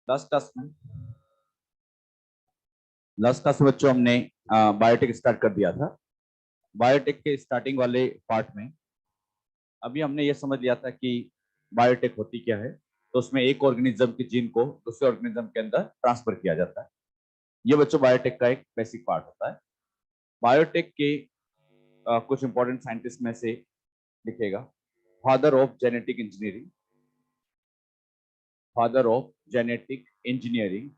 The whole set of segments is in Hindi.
लास्ट क्लास में बच्चों हमने बायोटेक स्टार्ट कर दिया था। बायोटेक के स्टार्टिंग वाले पार्ट में अभी हमने ये समझ लिया था कि बायोटेक होती क्या है। तो उसमें एक ऑर्गेनिज्म के जीन को दूसरे ऑर्गेनिज्म के अंदर ट्रांसफर किया जाता है। ये बच्चों बायोटेक का एक बेसिक पार्ट होता है। बायोटेक के कुछ इंपॉर्टेंट साइंटिस्ट में से लिखेगा father of genetic engineering, father of genetic engineering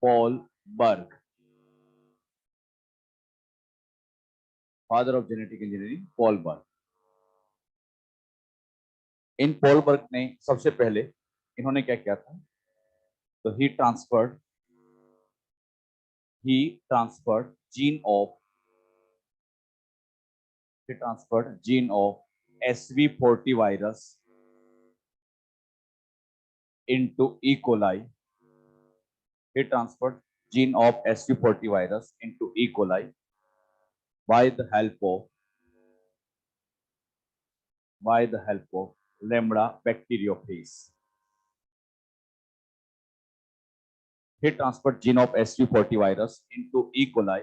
Paul Berg, father of genetic engineering Paul Berg. इन पॉल बर्ग ने सबसे पहले इन्होंने क्या किया था, तो ही transferred gene of SV40 virus into E. coli. He transferred gene of SV40 virus into E. coli by the help of Lambda bacteriophage. He transferred gene of SV40 virus into E. coli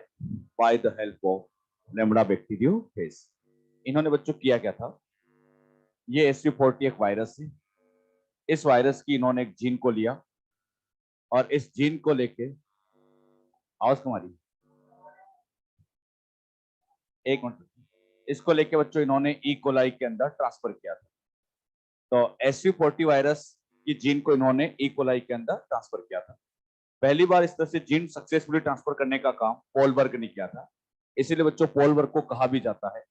by the help of Lambda bacteriophage. इन्होंने बच्चों किया क्या था, ये SV40 एक वायरस है। इस वायरस की इन्होंने एक जीन को लिया और इस जीन को लेके आवाज तुम्हारी एक मिनट, इसको लेके बच्चों इन्होंने ई कोलाई के अंदर ट्रांसफर किया था। तो SV40 वायरस की जीन को इन्होंने ई कोलाई के अंदर ट्रांसफर किया था। पहली बार इस तरह से जीन सक्सेसफुली ट्रांसफर करने का काम पॉल बर्ग ने किया था। इसीलिए बच्चों पॉल बर्ग को कहा भी जाता है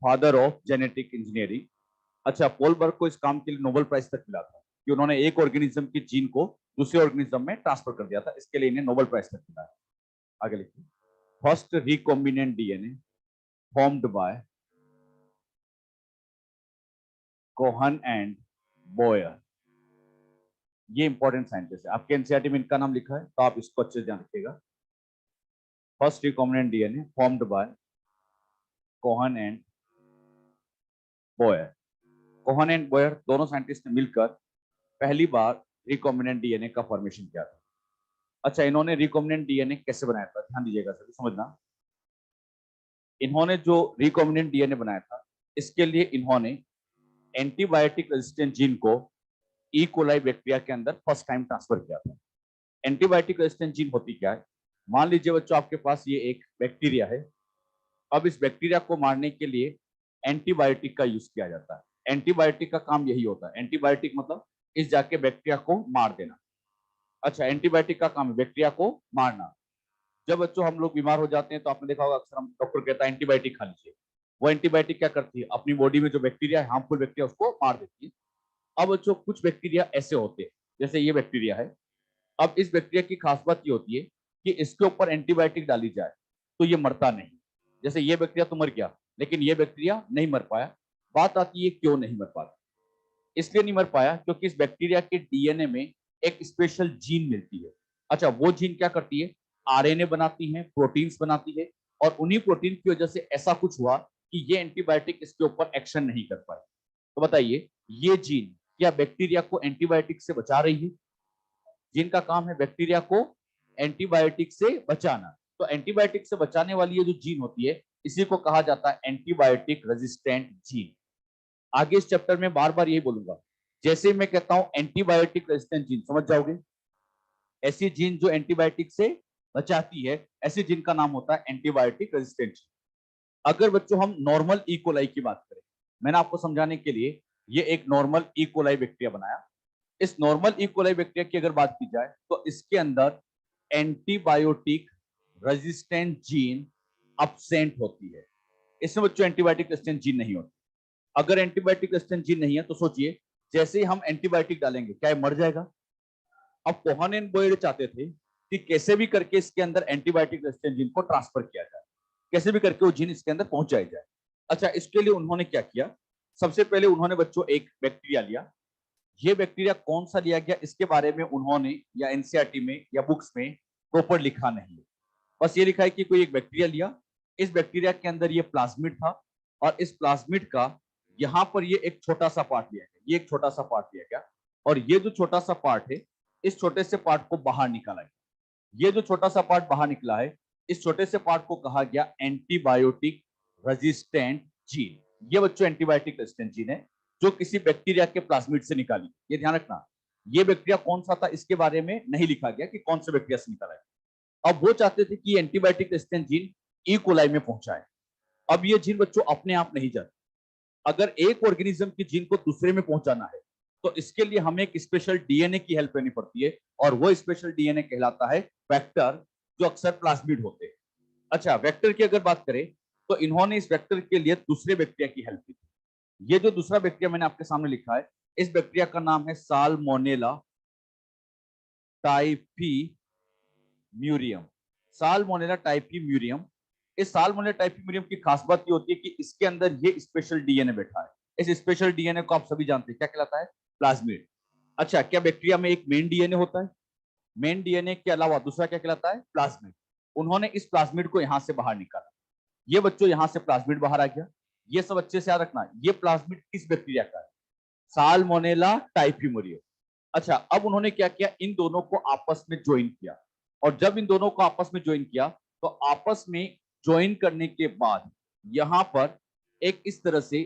फादर ऑफ जेनेटिक इंजीनियरिंग। अच्छा, पॉल बर्ग को इस काम के लिए नोबेल प्राइज तक मिला था कि उन्होंने एक ऑर्गेनिज्म की जीन को दूसरे ऑर्गेनिज्म में ट्रांसफर कर दिया था। इसके लिए इन्हें नोबेल प्राइज तक मिला है। आगे लिखिए, first recombinant DNA formed by Cohen and Boyer. ये इंपॉर्टेंट साइंटिस्ट है, आपके एनसीईआरटी में इनका नाम लिखा है तो आप इसको अच्छे से ध्यान रखिएगा। First recombinant DNA formed by Cohen and Boyer. Cohen and Boyer दोनों साइंटिस्ट ने मिलकर पहली बार रिकॉम्बिनेंट डीएनए का फॉर्मेशन किया था। अच्छा, इन्होंने रिकॉम्बिनेंट डीएनए कैसे बनाया था, ध्यान दीजिएगा सभी, समझना। इन्होंने जो रिकॉम्बिनेंट डीएनए बनाया था इसके लिए इन्होंने एंटीबायोटिक रेजिस्टेंट जीन को ई कोलाई बैक्टीरिया के अंदर फर्स्ट टाइम ट्रांसफर किया था। एंटीबायोटिक रेजिस्टेंट जीन होती क्या है, मान लीजिए बच्चों आपके पास ये एक बैक्टीरिया है। अब इस बैक्टीरिया को मारने के लिए एंटीबायोटिक का यूज किया जाता है। एंटीबायोटिक का काम यही होता है, एंटीबायोटिक मतलब इस जाके बैक्टीरिया को मार देना। अच्छा, एंटीबायोटिक का काम है बैक्टीरिया को मारना। जब बच्चों हम लोग बीमार हो जाते हैं तो आपने देखा होगा अक्सर हम डॉक्टर कहता है एंटीबायोटिक खा लीजिए। वो एंटीबायोटिक क्या करती है, अपनी बॉडी में जो बैक्टीरिया है, हार्मफुल बैक्टीरिया, उसको मार देती है। अब बच्चों कुछ बैक्टीरिया ऐसे होते हैं, जैसे ये बैक्टीरिया है। अब इस बैक्टीरिया की खास बात ये होती है कि इसके ऊपर एंटीबायोटिक डाली जाए तो ये मरता नहीं। जैसे ये बैक्टीरिया तो मर गया, लेकिन ये बैक्टीरिया नहीं मर पाया। बात आती है क्यों नहीं मर पाता। इसलिए नहीं मर पाया क्योंकि इस बैक्टीरिया के डीएनए में एक स्पेशल जीन मिलती है। अच्छा, वो जीन क्या करती है, आरएनए बनाती है, प्रोटीन्स बनाती है, और उन्हीं प्रोटीन की वजह से ऐसा कुछ हुआ कि ये एंटीबायोटिक इसके ऊपर एक्शन नहीं कर पाए। तो बताइए, ये जीन क्या बैक्टीरिया को एंटीबायोटिक से बचा रही है? जिनका काम है बैक्टीरिया को एंटीबायोटिक से बचाना। तो एंटीबायोटिक से बचाने वाली ये जो जीन होती है इसी को कहा जाता है एंटीबायोटिक रेजिस्टेंट जीन। आगे इस चैप्टर में बार बार यही बोलूंगा, जैसे मैं कहता हूं एंटीबायोटिक रेजिस्टेंट जीन, समझ जाओगे। ऐसी जीन जो एंटीबायोटिक से बचाती है, ऐसी जीन का नाम होता है एंटीबायोटिक रेजिस्टेंट जीन। अगर बच्चों हम नॉर्मल ई कोलाई की बात करें, मैंने आपको समझाने के लिए ये एक नॉर्मल ई कोलाई बैक्टीरिया बनाया। इस नॉर्मल ई कोलाई बैक्टीरिया की अगर बात की जाए तो इसके अंदर एंटीबायोटिक रेजिस्टेंट जीन अब्सेंट होती है। इसमें बच्चों एंटीबायोटिक रेजिस्टेंट जीन नहीं होती। अगर एंटीबायोटिक रेजिस्टेंट जीन नहीं है तो सोचिए, जैसे ही हम एंटीबायोटिक डालेंगे क्या मर जाएगा। अब कोहन एंड बोयर चाहते थे कि कैसे भी करके इसके अंदर एंटीबायोटिक रेजिस्टेंट जीन को ट्रांसफर किया जाए, कैसे भी करके वो जीन इसके अंदर पहुंचाई जाए। अच्छा, इसके लिए उन्होंने क्या किया, सबसे पहले उन्होंने बच्चों एक बैक्टीरिया लिया। ये बैक्टीरिया कौन सा लिया गया इसके बारे में उन्होंने या एनसीईआरटी में या बुक्स में प्रॉपर लिखा नहीं है। बस ये लिखा है कि कोई एक बैक्टीरिया लिया, इस बैक्टीरिया के अंदर ये प्लाज्मिड था, और इस प्लाज्मिड का यहाँ पर ये एक छोटा सा पार्ट लिया गया, ये एक छोटा सा पार्ट लिया गया, और ये जो छोटा सा पार्ट है, इस छोटे से पार्ट को बाहर निकाला गया। ये जो छोटा सा पार्ट बाहर निकला है, इस छोटे से पार्ट को कहा गया एंटीबायोटिक रेजिस्टेंट जीन। ये बच्चों एंटीबायोटिक रेजिस्टेंट जीन है जो किसी बैक्टीरिया के प्लाज्मिड से निकाली। ये ध्यान रखना, ये बैक्टीरिया कौन सा था इसके बारे में नहीं लिखा गया कि कौन से बैक्टीरिया से निकाला है। अब वो चाहते थे कि antibiotic resistant gene E coli में पहुंचाए। अब ये जीन बच्चों अपने आप नहीं जाते। अगर एक ऑर्गेनिज्म की जीन को दूसरे में पहुंचाना है तो इसके लिए हमें एक स्पेशल डीएनए की हेल्प लेनी पड़ती है, और वो स्पेशल डीएनए कहलाता है वेक्टर, जो अक्सर प्लाज्मिड होते हैं। अच्छा, वेक्टर की अगर बात करें तो इन्होंने इस वेक्टर के लिए दूसरे बैक्टीरिया की हेल्प की थी। ये जो दूसरा बैक्टीरिया मैंने आपके सामने लिखा है, इस बैक्टीरिया का नाम है साल्मोनेला टाइफीम्यूरियम। साल्मोनेला टाइफीम्यूरियम। इस साल्मोनेला टाइफीम्यूरियम की खास बात ये होती है कि इसके अंदर ये स्पेशल डीएनए बैठा है। इस स्पेशल डीएनए को आप सभी जानते हैं, क्या कहलाता है? प्लाज्मिड। अच्छा, क्या बैक्टीरिया में एक मेन डीएनए होता है? मेन डीएनए के अलावा दूसरा क्या कहलाता है? प्लाज्मिड। उन्होंने इस प्लाज्मिड को यहां से बाहर निकाला। ये बच्चों यहां से प्लाज्मिड बाहर आ गया। ये सब अच्छे से याद रखना, ये प्लाज्मिड किस बैक्टीरिया का है? साल्मोनेला टाइफीम्यूरियम। अच्छा, अब उन्होंने क्या किया, इन दोनों को आपस में ज्वाइन किया। और जब इन दोनों को आपस में ज्वाइन किया तो आपस में ज्वाइन करने के बाद यहां पर एक इस तरह से,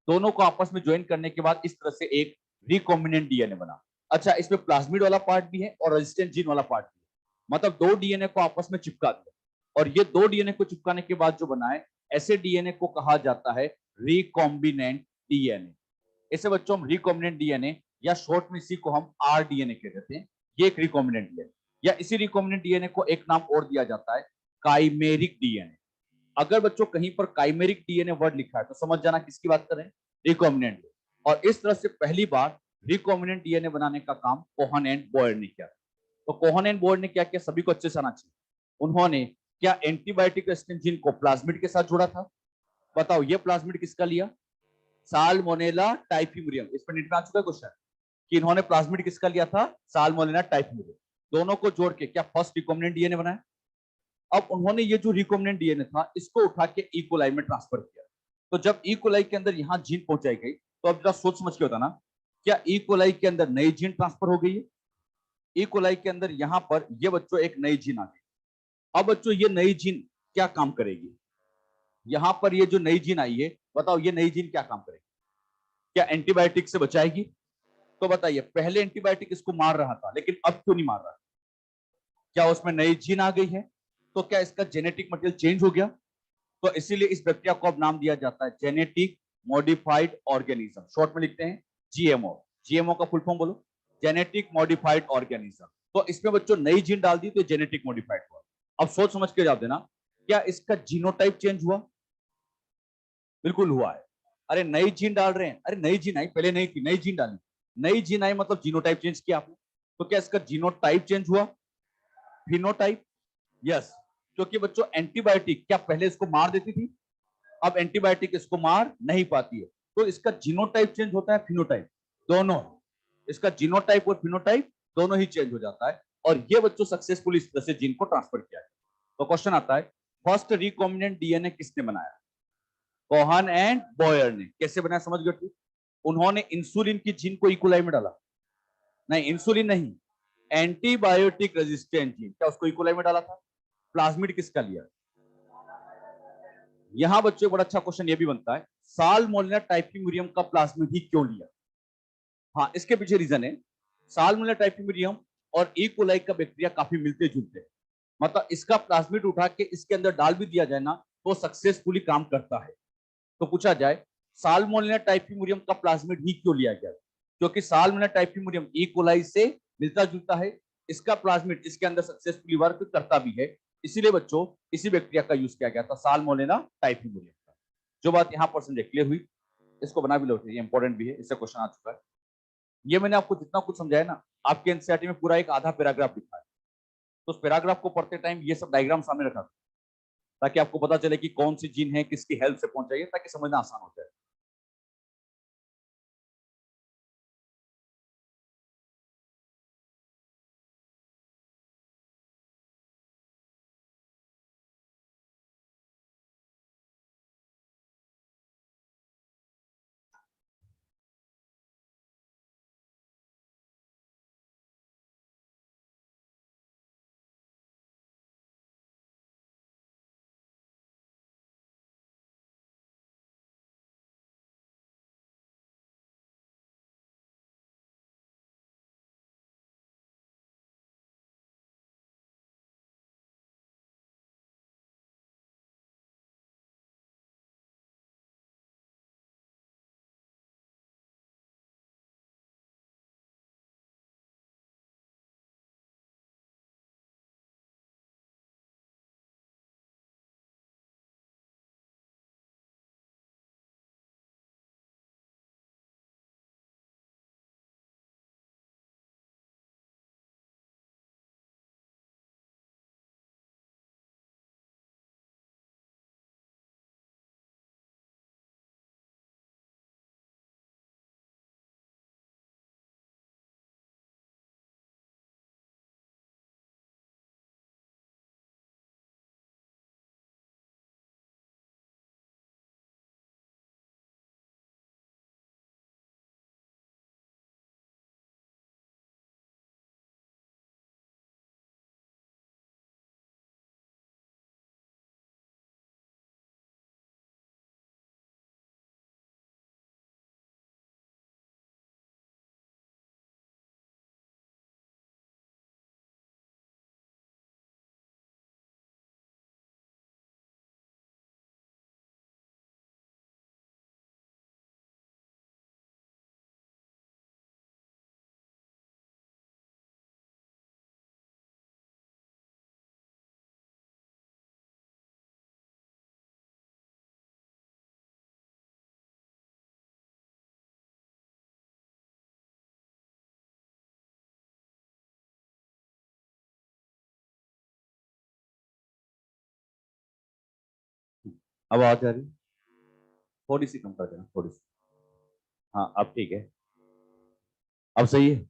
दोनों को आपस में ज्वाइन करने के बाद इस तरह से एक रिकॉम्बिनेंट डीएनए बना। अच्छा, इसमें प्लाज्मिड वाला पार्ट भी है और रेजिस्टेंट जीन वाला पार्ट भी है। मतलब दो डीएनए को आपस में चिपका दिया, और ये दो डीएनए को चिपकाने के बाद जो बना है, ऐसे डीएनए को कहा जाता है रिकॉम्बिनेंट डीएनए। इसे बच्चों हम रिकॉम्बिनेंट डीएनए, या शॉर्ट में इसी को हम आरडीएनए कह देते हैं। ये एक रिकॉम्बिनेंट डीएनए, या इसी रिकॉम्बिनेंट डीएनए को एक नाम और दिया जाता है, काइमेरिक डीएनए। अगर बच्चों कहीं पर काइमेरिक डीएनए वर्ड लिखा है तो समझ जाना किसकी बात कर रहे हैं? रिकॉम्बिनेंट। और इस तरह से पहली बार रिकॉम्बिनेंट डीएनए बनाने का काम कोहन एंड बॉयर ने किया। तो कोहन एंड बॉयर ने क्या किया, सभी को अच्छे से आना चाहिए। उन्होंने क्या एंटीबायोटिक रेजिस्टेंट जीन को प्लाज्मिड के साथ जोड़ा था? बताओ, ये प्लाज्मिड किसका लिया? साल्मोनेला टाइफीम्यूरियम। इस पर नेट में आ चुका है क्वेश्चन कि इन्होंने प्लाज्मिड किसका लिया था? साल्मोनेला टाइफीम्यूरियम। दोनों को जोड़ के क्या फर्स्ट रिकॉम्बिनेंट डीएनए बनाया। अब उन्होंने ये जो रिकॉम्बिनेंट डीएनए था इसको उठा के ई कोलाई में ट्रांसफर किया। तो जब ई कोलाई के अंदर यहां जीन पहुंचाई गई, तो अब जरा सोच समझ के होता ना, क्या ई कोलाई के अंदर नई जीन ट्रांसफर हो गई है? ई कोलाई के अंदर यहां पर ये बच्चों एक नई जीन आ गई। अब बच्चों ये नई जीन क्या काम करेगी? यहां पर ये जो नई जीन आई है, बताओ ये नई जीन क्या काम करेगी? क्या एंटीबायोटिक से बचाएगी? तो बताइए, पहले एंटीबायोटिक इसको मार रहा था लेकिन अब क्यों नहीं मार रहा? क्या उसमें नई जीन आ गई है? तो क्या इसका जेनेटिक मटेरियल चेंज हो गया? तो इसीलिए इस प्रक्रिया को अब नाम दिया जाता है जेनेटिक मॉडिफाइड ऑर्गेनिज्म, शॉर्ट में लिखते हैं जीएमओ। जीएमओ का फुल फॉर्म बोलो। Genetic modified organism. तो इसमें बच्चों नई जीन डाल दी तो जेनेटिक मॉडिफाइड हुआ। अब सोच समझ के जवाब देना, क्या इसका जीनोटाइप चेंज हुआ? बिल्कुल हुआ है। अरे नई जीन डाल रहे हैं, अरे नई जीन आई, पहले नहीं थी, नई जीन डाली। नई जीन आई मतलब जीनोटाइप चेंज किया आपने। तो क्या इसका जीनोटाइप चेंज हुआ? फिनोटाइप? यस। क्योंकि बच्चों एंटीबायोटिक क्या पहले इसको मार देती थी? अब एंटीबायोटिक इसको मार नहीं पाती है, तो इसका जीनोटाइप चेंज होता है, फिनोटाइप दोनों। इसका जीनोटाइप और फिनोटाइप दोनों ही चेंज हो जाता है, और ये बच्चों सक्सेसफुली इस तरह से जीन को ट्रांसफर किया है। तो क्वेश्चन आता है, फर्स्ट रिकॉम्बिनेंट डीएनए किसने बनाया? कोहन एंड बॉयर ने। कैसे बनाया समझ गए? ठीक। उन्होंने इंसुलिन की जीन को इकोलाई में डाला। नहीं, इंसुलिन नहीं, एंटीबायोटिक रेजिस्टेंट जीन, क्या उसको इकोलाई में डाला था? प्लाज्मिड किसका लिया? यहां बच्चों बड़ा अच्छा क्वेश्चन ये भी बनता है, साल्मोनेला टाइफीम्यूरियम का प्लाज्मिड ही क्यों लिया? हाँ, इसके पीछे रीजन है, साल्मोनेला टाइफीम्यूरियम और ई कोलाई का बैक्टीरिया काफी मिलते जुलते हैं। मतलब इसका प्लाज्मिड उठा के इसके अंदर डाल भी दिया जाए ना तो सक्सेसफुली काम करता है। तो पूछा जाए, साल्मोनेला टाइफीम्यूरियम का प्लाज्मिड ही क्यों लिया गया? क्योंकि साल्मोनेला टाइफीम्यूरियम ई कोलाई से मिलता जुलता है, इसका प्लाज्मिड इसके अंदर सक्सेसफुली वर्क करता भी है, इसीलिए बच्चों इसी बैक्टीरिया का यूज किया गया था, साल्मोनेला टाइफीम्यूरियम का। जो बात यहाँ पर समझे, क्लियर हुई? इसको बना भी लो, ये इंपॉर्टेंट भी है, इससे क्वेश्चन आ चुका है। ये मैंने आपको जितना कुछ समझाया ना, आपके एनसीईआरटी में पूरा एक आधा पैराग्राफ लिखा है। तो उस पैराग्राफ को पढ़ते टाइम ये सब डायग्राम सामने रखा, ताकि आपको पता चले कि कौन सी जीन है, किसकी हेल्प से पहुंच जाइए, ताकि समझना आसान हो जाए। अब आवाज आ रही? थोड़ी सी कम कर देना, थोड़ी सी। हाँ अब ठीक है, अब सही है।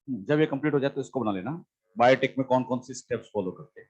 जब ये कंप्लीट हो जाए तो इसको बना लेना। बायोटेक में कौन कौन सी स्टेप्स फॉलो करते हैं?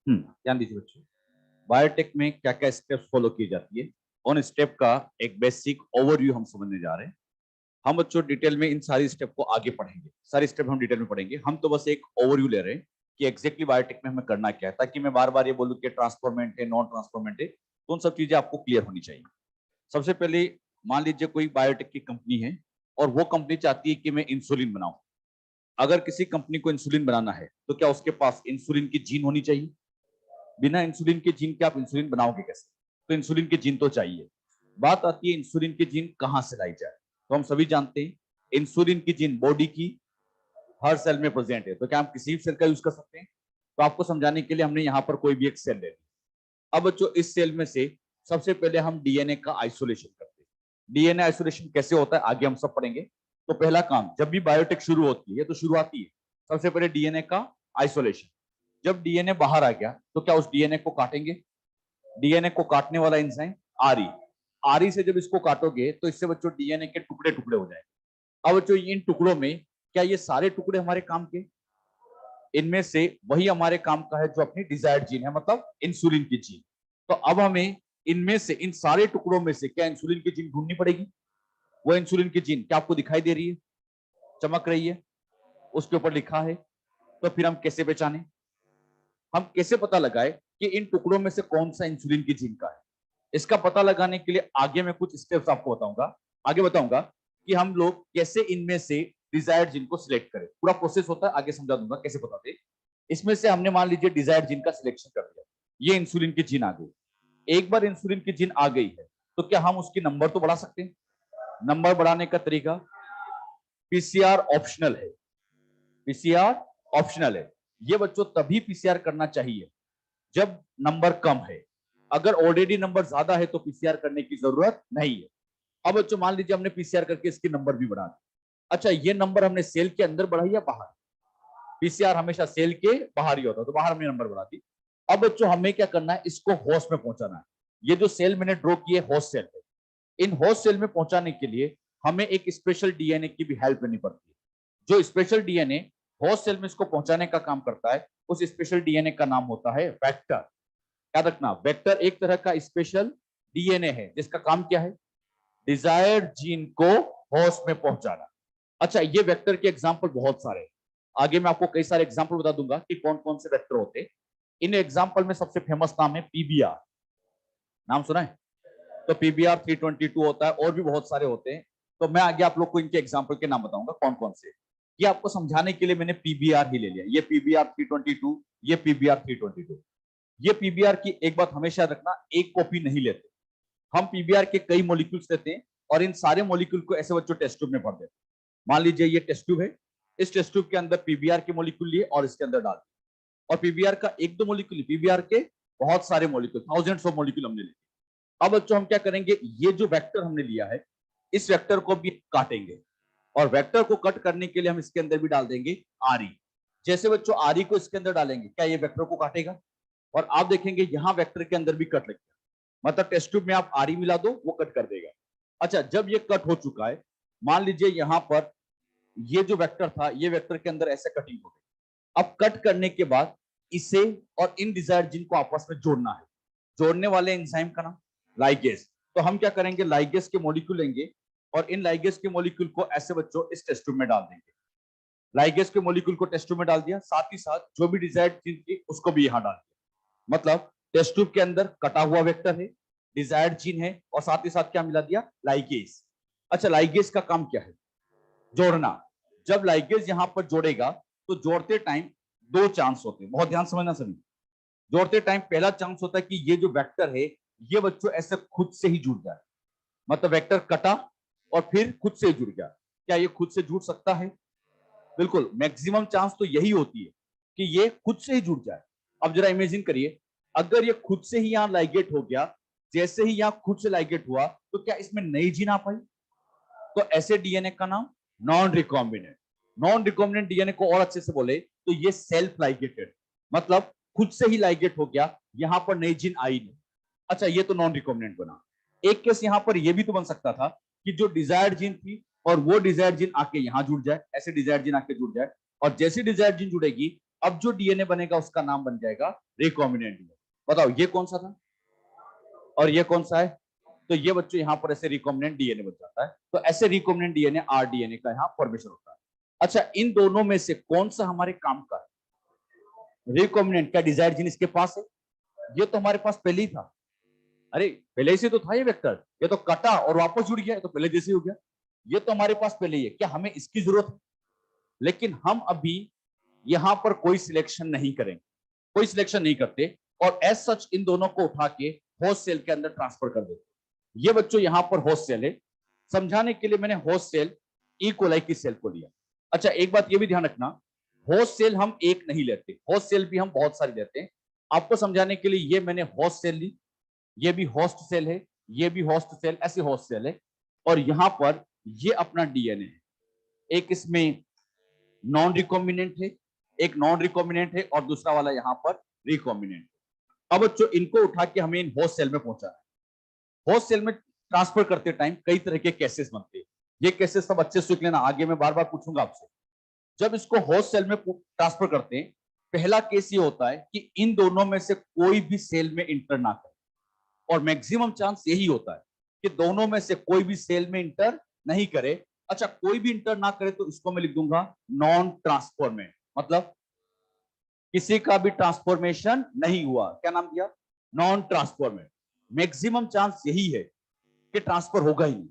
ध्यान दीजिए बच्चों, बायोटेक में क्या क्या स्टेप्स फॉलो की जाती है, उन स्टेप का एक बेसिक ओवरव्यू हम समझने जा रहे हैं। हम बच्चों डिटेल में इन सारी स्टेप को आगे पढ़ेंगे, सारी स्टेप हम डिटेल में पढ़ेंगे। हम तो बस एक ओवरव्यू ले रहे हैं कि एग्जैक्टली बायोटेक में हमें करना क्या है, ताकि मैं बार बार ये बोलूं कि ट्रांसफॉर्मेंट है, नॉन ट्रांसफॉर्मेंट है, तो उन सब चीजें आपको क्लियर होनी चाहिए। सबसे पहले मान लीजिए कोई बायोटेक की कंपनी है और वो कंपनी चाहती है कि मैं इंसुलिन बनाऊं। अगर किसी कंपनी को इंसुलिन बनाना है तो क्या उसके पास इंसुलिन की जीन होनी चाहिए? बिना इंसुलिन के जीन के आप इंसुलिन बनाओगे कैसे? तो इंसुलिन के जीन तो चाहिए। बात आती है इंसुलिन के जीन कहां से लाई जाए, तो हम सभी जानते हैं इंसुलिन की जीन बॉडी की हर सेल में प्रेजेंट है, तो क्या हम किसी भी सेल का यूज कर सकते हैं? तो आपको समझाने के लिए हमने यहाँ पर कोई भी एक सेल ले ली। अब बच्चों इस सेल में से सबसे पहले हम डीएनए का आइसोलेशन करते हैं। डीएनए आइसोलेशन कैसे होता है आगे हम सब पढ़ेंगे। तो पहला काम, जब भी बायोटेक शुरू होती है तो शुरुआती है सबसे पहले डीएनए का आइसोलेशन। जब डीएनए बाहर आ गया तो क्या उस डीएनए को काटेंगे? डीएनए को काटने वाला एंजाइम आरई, आरई से जब इसको काटोगे तो इससे बच्चों डीएनए के टुकड़े टुकड़े हो जाएंगे। अब बच्चों इन टुकड़ों में क्या ये सारे टुकड़े हमारे काम के? इनमें से वही हमारे काम का है जो अपनी डिजायर्ड जीन है, मतलब इंसुलिन की जीन। तो अब हमें इनमें से, इन सारे टुकड़ों में से क्या इंसुलिन की जीन ढूंढनी पड़ेगी। वो इंसुलिन की जीन क्या आपको दिखाई दे रही है, चमक रही है, उसके ऊपर लिखा है। तो फिर हम कैसे पहचाने, हम कैसे पता लगाए कि इन टुकड़ों में से कौन सा इंसुलिन की जीन का है? इसका पता लगाने के लिए आगे मैं कुछ स्टेप्स आपको बताऊंगा। आगे बताऊंगा कि हम लोग कैसे इनमें से डिजायर्ड जीन को सिलेक्ट करें। पूरा प्रोसेस होता है, आगे समझा दूंगा कैसे बताते। इसमें से हमने मान लीजिए डिजायर्ड जीन का सिलेक्शन कर दिया, ये इंसुलिन की जीन आ गई। एक बार इंसुलिन की जीन आ गई है तो क्या हम उसकी नंबर तो बढ़ा सकते हैं? नंबर बढ़ाने का तरीका पीसीआर ऑप्शनल है। पीसीआर ऑप्शनल है। ये बच्चों तभी पीसीआर करना चाहिए जब नंबर कम है। अगर ऑलरेडी नंबर ज्यादा है तो पीसीआर करने की जरूरत नहीं है। अब बच्चों मान लीजिए हमने पीसीआर करके इसकी नंबर भी बढ़ा दी। अच्छा, ये नंबर हमने सेल के अंदर बढ़ाई या बाहर? पीसीआर हमेशा सेल के बाहर ही होता है, तो बाहर हमने नंबर बढ़ा दी। अब बच्चों हमें क्या करना है, इसको होस्ट में पहुंचाना है। ये जो सेल मैंने ड्रॉ किए होस्ट सेल है, इन होस्ट सेल में पहुंचाने के लिए हमें एक स्पेशल डीएनए की भी हेल्प लेनी पड़ती है। जो स्पेशल डीएनए होस्ट सेल में इसको पहुंचाने का काम करता है, उस स्पेशल डीएनए का नाम होता है वेक्टर। याद रखना, वेक्टर एक तरह का स्पेशल डीएनए है जिसका काम क्या है, डिजायर्ड जीन को होस्ट में पहुंचाना। अच्छा, ये वेक्टर के एग्जांपल बहुत सारे हैं। आगे मैं आपको कई सारे एग्जांपल बता दूंगा कि कौन कौन से वेक्टर होते हैं। इन एग्जांपल में सबसे फेमस नाम है पीबीआर। नाम सुना है? तो पीबीआर 322 होता है, और भी बहुत सारे होते हैं। तो मैं आगे आप लोग को इनके एग्जांपल के नाम बताऊंगा कौन कौन से। ये आपको समझाने के लिए मैंने पीबीआर ही ले लिया। ये पीबीआर 322, ये पीबीआर 322। ये पीबीआर की एक बात हमेशा रखना, एक कॉपी नहीं लेते हम। पीबीआर के कई मॉलिक्यूल्स लेते हैं और इन सारे मॉलिक्यूल को ऐसे बच्चों टेस्ट ट्यूब में भर देते हैं। मान लीजिए ये टेस्ट ट्यूब है, इस टेस्ट ट्यूब के अंदर पीबीआर के मॉलिक्यूल लिए और इसके अंदर डाल दिए। और पीबीआर का एक दो मॉलिक्यूल, पीबीआर के बहुत सारे मॉलिक्यूल, थाउजेंड्स ऑफ मॉलिक्यूल हमने लिए। अब बच्चों हम क्या करेंगे, ये जो वेक्टर हमने लिया है इस वेक्टर को भी काटेंगे, और वेक्टर को कट करने के लिए हम इसके अंदर भी डाल देंगे आरई। जैसे बच्चों आरई को इसके अंदर डालेंगे, क्या ये वेक्टर को काटेगा? और आप देखेंगे यहां वेक्टर के अंदर भी कट लगेगा, मतलब टेस्ट ट्यूब में आप आरई मिला दो वो कट कर देगा। अच्छा, जब ये कट हो चुका है, मान लीजिए यहां पर ये जो वेक्टर था, ये वेक्टर के अंदर ऐसे कटिंग हो गई। अब कट करने के बाद इसे और इन डिजायर्ड जीन को आपस में जोड़ना है। जोड़ने वाले एंजाइम का नाम लाइगेज। तो हम क्या करेंगे, लाइगेज के मॉलिक्यूल लेंगे और इन लाइगेज के मॉलिक्यूल को ऐसे बच्चों इस टेस्ट ट्यूब में डाल देंगे। लाइगेज के मॉलिक्यूल को टेस्ट ट्यूब में डाल दिया, साथ ही साथ जो भी डिजायर्ड जीन थी उसको भी यहां डाल दिया। मतलब टेस्ट ट्यूब के अंदर कटा हुआ वेक्टर है, डिजायर्ड जीन है, और साथ ही साथ क्या मिला दिया, लाइगेज। अच्छा, लाइगेज का काम क्या है, जोड़ना। जब लाइगेज यहां पर जोड़ेगा तो जोड़ते टाइम दो चांस होते हैं, बहुत ध्यान समझना सभी। जोड़ते टाइम पहला चांस होता है कि ये जो वेक्टर है ये बच्चों ऐसे खुद से ही जुड़ जाए, मतलब वेक्टर कटा और फिर खुद से जुड़ गया। क्या ये खुद से जुड़ सकता है? बिल्कुल, मैक्सिमम चांस तो यही होती है कि ये खुद से ही जुड़ जाए। अब जरा इमेजिन करिए, अगर ये खुद से ही यहां लाइगेट हो गया, जैसे ही यहां खुद से लाइगेट हुआ तो क्या इसमें नई जीन आ पाई? तो ऐसे डीएनए का नाम non recombinant. Non recombinant DNA को और अच्छे से बोले तो ये सेल्फ लाइगेटेड, मतलब खुद से ही लाइगेट हो गया, यहां पर नई जीन आई नहीं। अच्छा, ये तो नॉन रिकॉम्बिनेंट बना। एक केस यहां पर यह भी तो बन सकता था कि जो डिजायर्ड जीन थी और वो डिजायर्ड जीन आके यहां जुड़ जाए, ऐसे डिजायर्ड जीन आके जुड़ जाए, और जैसी डिजायर्ड जीन जुड़ेगी अब जो डीएनए बनेगा उसका नाम बन जाएगा रिकॉम्बिनेंट डीएनए। बताओ ये कौन सा था और ये कौन सा है? तो ये बच्चों यहाँ पर ऐसे रिकॉम्बिनेंट डीएनए बन जाता है। तो ऐसे रिकॉम्बिनेंट डीएनए आरडीएनए का यहाँ फॉर्मेशन होता है। अच्छा, इन दोनों में से कौन सा हमारे काम का है? रिकॉम्बिनेंट। क्या डिजायर्ड जीन इसके पास है? ये तो हमारे पास पहले ही था। अरे पहले से तो था ये वेक्टर, ये तो कटा और वापस जुड़ गया, तो पहले जैसे हो गया। ये तो हमारे पास पहले ही है, क्या हमें इसकी जरूरत है? लेकिन हम अभी यहां पर कोई सिलेक्शन नहीं करेंगे, कोई सिलेक्शन नहीं करते और एज सच इन दोनों को उठा के होस्ट सेल के अंदर ट्रांसफर कर देते। ये बच्चों यहां पर होस्ट सेल है, समझाने के लिए मैंने होस्ट सेल ई कोलाई की सेल को लिया। अच्छा, एक बात ये भी ध्यान रखना, होस्ट सेल हम एक नहीं लेते, होस्ट सेल भी हम बहुत सारी लेते हैं। आपको समझाने के लिए ये मैंने होस्ट सेल ली, ये भी होस्ट सेल है, ये भी होस्ट सेल, ऐसे होस्ट सेल है। और यहां पर ये अपना डीएनए है, एक इसमें नॉन रिकॉम्बिनेंट है, एक नॉन रिकॉम्बिनेंट है और दूसरा वाला यहां पर रिकॉम्बिनेंट। अब बच्चों इनको उठा के हमें इन होस्ट सेल में पहुंचाना है। होस्ट सेल में ट्रांसफर करते टाइम कई तरह के केसेस बनते हैं, ये केसेस सब अच्छे से सीख लेना, आगे मैं बार बार पूछूंगा आपसे। जब इसको होस्ट सेल में ट्रांसफर करते हैं, पहला केस ये होता है कि इन दोनों में से कोई भी सेल में इंटर ना करे, और मैक्सिमम चांस यही होता है कि दोनों में से कोई भी सेल में इंटर नहीं करे। अच्छा, कोई भी इंटर ना करे तो इसको मैं लिख दूंगा नॉन ट्रांसफॉर्मेंट, मतलब किसी का भी ट्रांसफॉर्मेशन नहीं हुआ। क्या नाम दिया? Non transformant. मैक्सिमम चांस यही है कि ट्रांसफर होगा ही नहीं,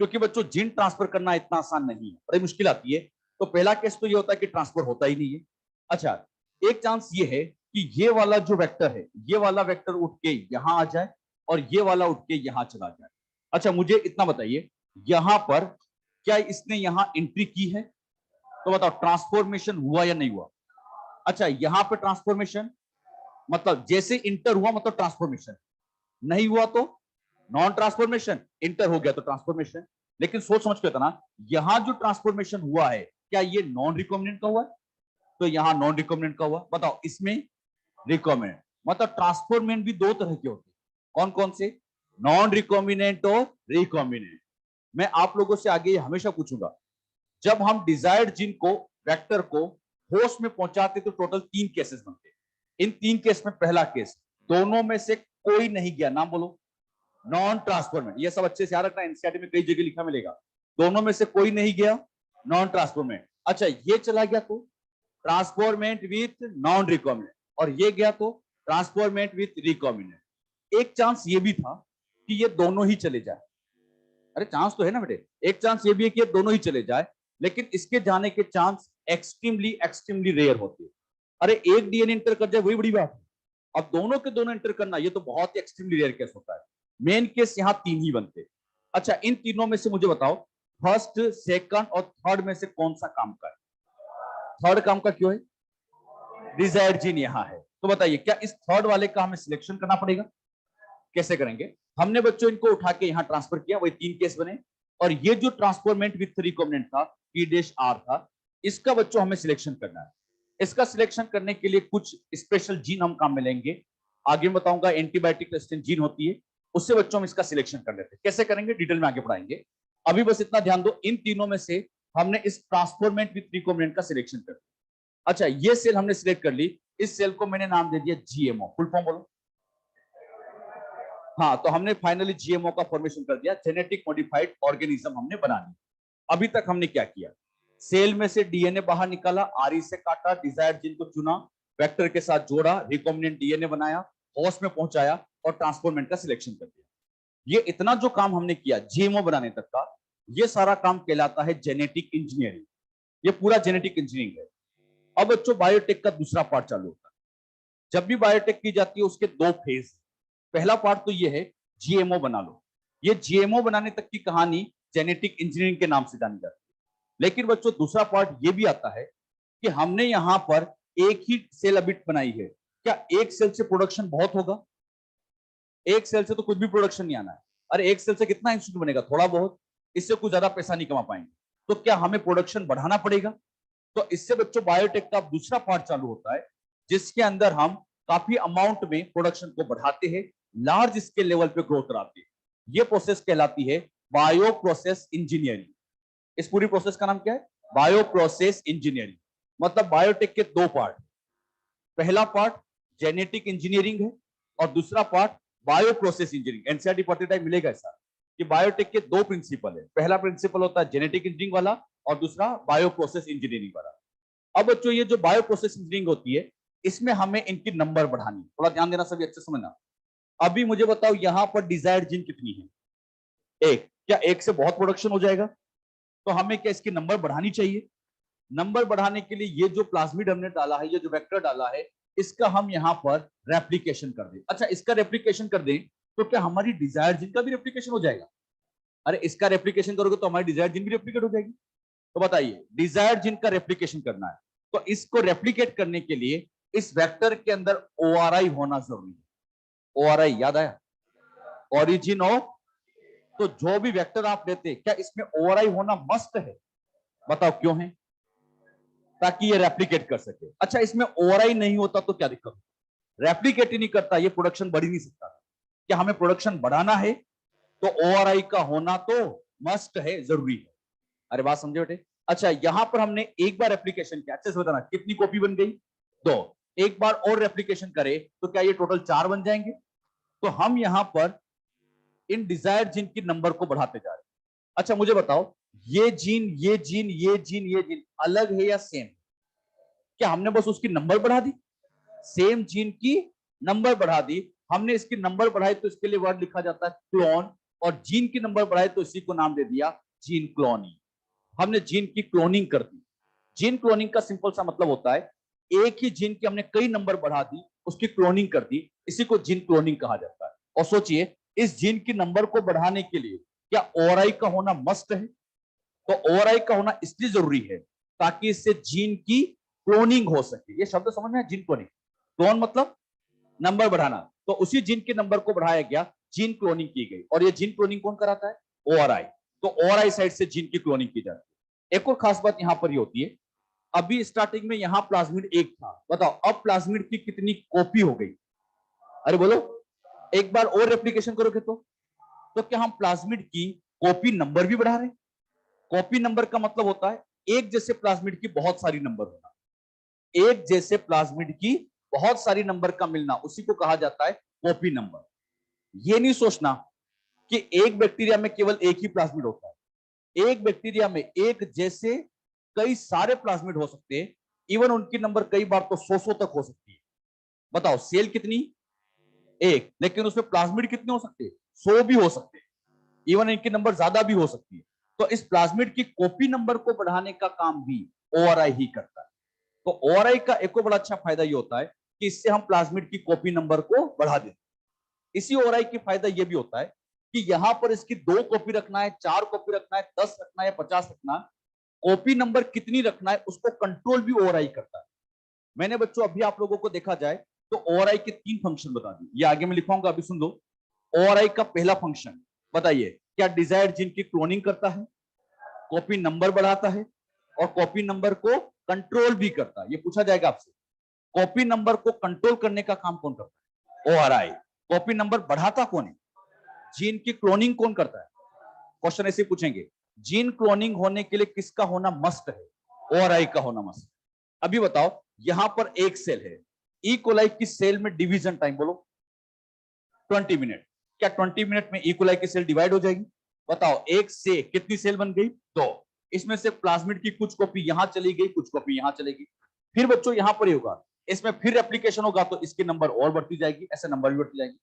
क्योंकि बच्चों जीन ट्रांसफर करना इतना आसान नहीं है, बड़ी मुश्किल आती है। तो पहला केस तो ये होता है कि ट्रांसफर होता ही नहीं है। अच्छा, एक चांस ये है कि ये वाला जो वेक्टर है, ये वाला वेक्टर उठ के यहां आ जाए और ये वाला उठ के यहां चला जाए। अच्छा, मुझे इतना बताइए, यहां पर क्या इसने यहां एंट्री की है? तो बताओ ट्रांसफॉर्मेशन हुआ या नहीं हुआ? अच्छा, यहां पर ट्रांसफॉर्मेशन मतलब जैसे इंटर हुआ मतलब ट्रांसफॉर्मेशन, नहीं हुआ तो नॉन ट्रांसफॉर्मेशन, इंटर हो गया तो ट्रांसफॉर्मेशन। लेकिन सोच समझ के ना, यहां जो ट्रांसफॉर्मेशन हुआ है क्या ये नॉन रिकॉम्बिनेंट का हुआ है? तो यहां नॉन रिकॉम्बिनेंट का हुआ। बताओ इसमें रिकॉम्बिनेंट। मतलब ट्रांसफॉर्मेंट भी दो तरह के होते हैं, कौन कौन से? नॉन रिकॉम्बिनेंट और रिकॉम्बिनेंट। मैं आप लोगों से आगे हमेशा पूछूंगा, जब हम डिजायर्ड जीन को, वेक्टर को होस्ट में पहुंचाते तो टोटल 3 केसेस बनते। इन 3 केस में पहला केस, दोनों में से कोई नहीं गया, नाम बोलो, नॉन ट्रांसफॉर्मेंट। ये सब अच्छे से याद रखना, एनसीईआरटी में कई जगह लिखा मिलेगा, दोनों में से कोई नहीं गया, नॉन ट्रांसफॉर्मेंट। अच्छा, ये चला गया तो ट्रांसफॉर्मेंट विथ नॉन रिकॉम्बिनेंट, और ये गया तो ट्रांसफॉर्मेंट विथ रिकॉम्बिनेंट। एक चांस ये भी था कि ये दोनों ही चले जाए। अरे चांस तो है ना बेटे, एक चांस ये भी है कि ये दोनों ही चले जाए, लेकिन इसके जाने के चांस एक्सट्रीमली एक्सट्रीमली रेयर होते हैं। अरे एक डीएनए इंटर कर जाए वही बड़ी बात है, अब दोनों के दोनों इंटर करना ये तो बहुत ही एक्सट्रीमली रेयर केस होता है। मेन केस यहाँ 3 ही बनते। अच्छा, इन तीनों में से मुझे बताओ फर्स्ट, सेकंड और थर्ड में से कौन सा काम का है? थर्ड काम का क्यों है? डिजायर्ड जीन यहाँ है। तो बताइए क्या इस थर्ड वाले का हमें सिलेक्शन करना पड़ेगा? कैसे करेंगे? हमने बच्चों इनको उठा के यहाँ ट्रांसफर किया, वही 3 केस बने, और ये जो ट्रांसफॉर्मेंट विथ रिकॉम्बिनेंट था, T-R था, इसका बच्चों हमें सिलेक्शन करना है। इसका सिलेक्शन करने के लिए कुछ स्पेशल जीन हम काम में लेंगे, आगे बताऊंगा। एंटीबायोटिक रेजिस्टेंट जीन होती है, उससे बच्चों हम इसका सिलेक्शन कर लेते हैं। कैसे करेंगे डिटेल में आगे पढ़ाएंगे, अभी बस इतना ध्यान दो, इन तीनों में से हमने इस ट्रांसफॉर्मेंट विथ रिकॉम्बिनेंट का सिलेक्शन कर दिया। अच्छा, ये सेल हमने सिलेक्ट कर ली, इस सेल को मैंने नाम दे दिया जीएमओ। फुल फॉर्म बोलो। हाँ, तो हमने फाइनली जीएमओ का फॉर्मेशन कर दिया, जेनेटिक मॉडिफाइड ऑर्गेनिज्म हमने बना लिया। अभी तक हमने क्या किया? सेल में से डीएनए बाहर निकाला, आरई से काटा, डिजायर्ड जीन को चुना, वेक्टर के साथ जोड़ा, रिकॉम्बिनेंट डीएनए बनाया, होस्ट में पहुंचाया और ट्रांसफॉर्मेंट का सिलेक्शन कर दिया। ये इतना जो काम हमने किया जीएमओ बनाने तक का, ये सारा काम कहलाता है जेनेटिक इंजीनियरिंग। ये पूरा जेनेटिक इंजीनियरिंग है। अब बच्चों बायोटेक का दूसरा पार्ट चालू होता है। जब भी बायोटेक की जाती है उसके 2 फेज। पहला पार्ट तो ये है जीएमओ बना लो। ये जीएमओ बनाने तक की कहानी जेनेटिक इंजीनियरिंग के नाम से जानी जाती है। लेकिन बच्चों दूसरा पार्ट ये भी आता है कि हमने यहां पर एक ही सेल अबिट बनाई है, क्या एक सेल से प्रोडक्शन बहुत होगा? एक सेल से तो कुछ भी प्रोडक्शन नहीं आना है। अरे एक सेल से कितना इंस्टीट्यूट बनेगा? थोड़ा बहुत, इससे कुछ ज्यादा पैसा नहीं कमा पाएंगे। तो क्या हमें प्रोडक्शन बढ़ाना पड़ेगा? तो इससे बच्चों बायोटेक का दूसरा पार्ट चालू होता है, जिसके अंदर हम काफी अमाउंट में प्रोडक्शन को बढ़ाते हैं, लार्ज स्केल लेवल पे ग्रोथ कराते हैं। ये प्रोसेस कहलाती है बायो प्रोसेस इंजीनियरिंग। इस पूरी प्रोसेस का नाम क्या है? Bio process engineering. मतलब बायोटेक के 2 पार्ट, पहला पार्ट जेनेटिक इंजीनियरिंग है और दूसरा part bio process engineering. NCERT पढ़ते टाइम मिलेगा ऐसा कि बायोटेक के दो प्रिंसिपल है, पहला प्रिंसिपल होता है जेनेटिक इंजीनियरिंग वाला और दूसरा बायो प्रोसेस इंजीनियरिंग वाला। अब बच्चों ये जो बायो प्रोसेस इंजीनियरिंग होती है इसमें हमें इनकी नंबर बढ़ानी, थोड़ा ध्यान देना सभी, अच्छे समझना। अभी मुझे बताओ यहां पर डिजायर्ड जीन कितनी है? एक। क्या एक से बहुत प्रोडक्शन हो जाएगा? तो हमें क्या इसकी नंबर बढ़ानी चाहिए? नंबर बढ़ाने के लिए ये जो प्लाज्मिड हमने डाला है, ये जो वेक्टर डाला है, इसका हम यहां पर रेप्लिकेशन कर दें। अच्छा, इसका रेप्लिकेशन कर दें तो क्या हमारी डिजायर्ड जीन का भी रेप्लिकेशन हो जाएगा? अरे इसका रेप्लिकेशन करोगे तो हमारी डिजायर्ड जीन भी रेप्लिकेट हो जाएगी। तो बताइए, डिजायर्ड जीन का रेप्लिकेशन करना है तो इसको रेप्लिकेट करने के लिए इस वेक्टर के अंदर ओआरआई होना जरूरी है। ओआरआई याद आया? Origin of. तो जो भी वेक्टर आप लेते क्या इसमें ओआरआई होना मस्ट है? बताओ क्यों है? ताकि ये रेप्लिकेट कर सके। अच्छा, इसमें ओआरआई नहीं होता तो क्या दिक्कत? रेप्लिकेट ही नहीं करता, ये प्रोडक्शन बढ़ ही नहीं सकता। क्या हमें प्रोडक्शन बढ़ाना है तो ओआरआई का होना तो मस्ट है, जरूरी है। अरे बात समझे बेटे? अच्छा, यहां पर हमने एक बार रेप्लिकेशन किया, अच्छे से बताना कितनी कॉपी बन गई? दो। एक बार और रेप्लिकेशन करे तो क्या ये टोटल 4 बन जाएंगे? तो हम यहां पर इन डिजायर्ड जीन की नंबर को बढ़ाते जा रहे हैं। अच्छा मुझे बताओ, ये जीन ये जीन ये जीन ये जीन अलग है या सेम? क्या हमने बस उसकी नंबर बढ़ा दी? सेम जीन की नंबर बढ़ा दी हमने। इसकी नंबर बढ़ाई तो इसके लिए वर्ड लिखा जाता है क्लोन, और जीन की नंबर बढ़ाई तो इसी को नाम दे दिया जीन क्लोनिंग। हमने जीन की क्लोनिंग कर दी। जीन क्लोनिंग का सिंपल सा मतलब होता है एक ही जीन की हमने कई नंबर बढ़ा दी, उसकी क्लोनिंग कर दी, इसी को जीन क्लोनिंग कहा जाता है। और सोचिए, इस जीन की नंबर को बढ़ाने के लिए क्या ओआरआई का होना मस्ट है? तो ओआरआई का होना इसलिए जरूरी है ताकि इससे जीन की क्लोनिंग हो सके। ये शब्द समझ में है? जीन क्लोनिंग, क्लोन मतलब नंबर बढ़ाना, तो उसी जीन के नंबर को बढ़ाया गया, जीन क्लोनिंग की गई। और ये जीन क्लोनिंग कौन कराता है? ओआरआई। तो ओआरआई साइड से जीन की क्लोनिंग की जाती है। एक और खास बात यहां पर ये होती है, अभी स्टार्टिंग में यहां प्लाज्मिड एक था, बताओ अब प्लाज्मिड की कितनी कॉपी हो गई? अरे बोलो, एक बार और रेप्लिकेशन करोगे तो क्या हम प्लाज्मिड की कॉपी नंबर भी बढ़ा रहे हैं? कॉपी नंबर का मतलब होता है एक जैसे प्लाज्मिड की बहुत सारी नंबर होना। एक जैसे प्लाज्मिड की बहुत सारी नंबर का मिलना, उसी को कहा जाता है कॉपी नंबर। ये नहीं सोचना कि एक बैक्टीरिया में केवल एक ही प्लाज्मिड होता है। एक बैक्टीरिया में एक जैसे कई सारे प्लाज्मिड हो सकते हैं, इवन उनकी नंबर कई बार तो 100 तक हो सकती है। बताओ सेल कितनी? एक, लेकिन उसमें प्लाज्मिड कितने हो सकते हैं? 100 भी हो सकते हैं, इवन इनकी नंबर ज्यादा भी हो सकती है। तो इस प्लाज्मिड की कॉपी नंबर को बढ़ाने का काम भी ओआरआई ही करता है। तो ओआरआई का एक और बड़ा अच्छा फायदा ये होता है कि इससे हम प्लाज्मिड की कॉपी नंबर को बढ़ा देते। इसी ओआरआई की फायदा ये भी होता है कि यहां पर इसकी 2 कॉपी रखना है, 4 कॉपी रखना है, 10 रखना है, 50 रखना है, कॉपी नंबर कितनी रखना है उसको कंट्रोल भी ओआरआई करता है। मैंने बच्चों अभी आप लोगों को देखा जाए तो ओआरआई के 3 फंक्शन बता दिए, ये आगे मैं लिखवाऊंगा, अभी सुन लो। ओआरआई का पहला फंक्शन बताइए, क्या डिजायर्ड जीन की क्लोनिंग करता है, कॉपी नंबर बढ़ाता है और कॉपी नंबर को कंट्रोल भी करता है। ये पूछा जाएगा आपसे, कॉपी नंबर को कंट्रोल करने का काम कौन करता है? ओआरआई। कॉपी नंबर बढ़ाता कौन है? जीन की क्लोनिंग कौन करता है? क्वेश्चन ऐसे पूछेंगे, जीन क्लोनिंग होने के लिए किसका होना मस्ट है? ओआरआई का होना मस्ट। अभी बताओ, यहां पर एक सेल है, ई कोलाई की सेल में डिवीजन टाइम बोलो 20 मिनट। क्या 20 मिनट में ई कोलाई की सेल डिवाइड हो जाएगी? बताओ, एक से कितनी सेल बन गई? 2। इसमें से प्लाज्मिड की कुछ कॉपी यहां चली गई, कुछ कॉपी यहां चलेगी। फिर बच्चों यहां पर ही होगा, इसमें फिर एप्लीकेशन होगा तो इसकी नंबर और बढ़ती जाएगी, ऐसे नंबर भी बढ़ती जाएगी।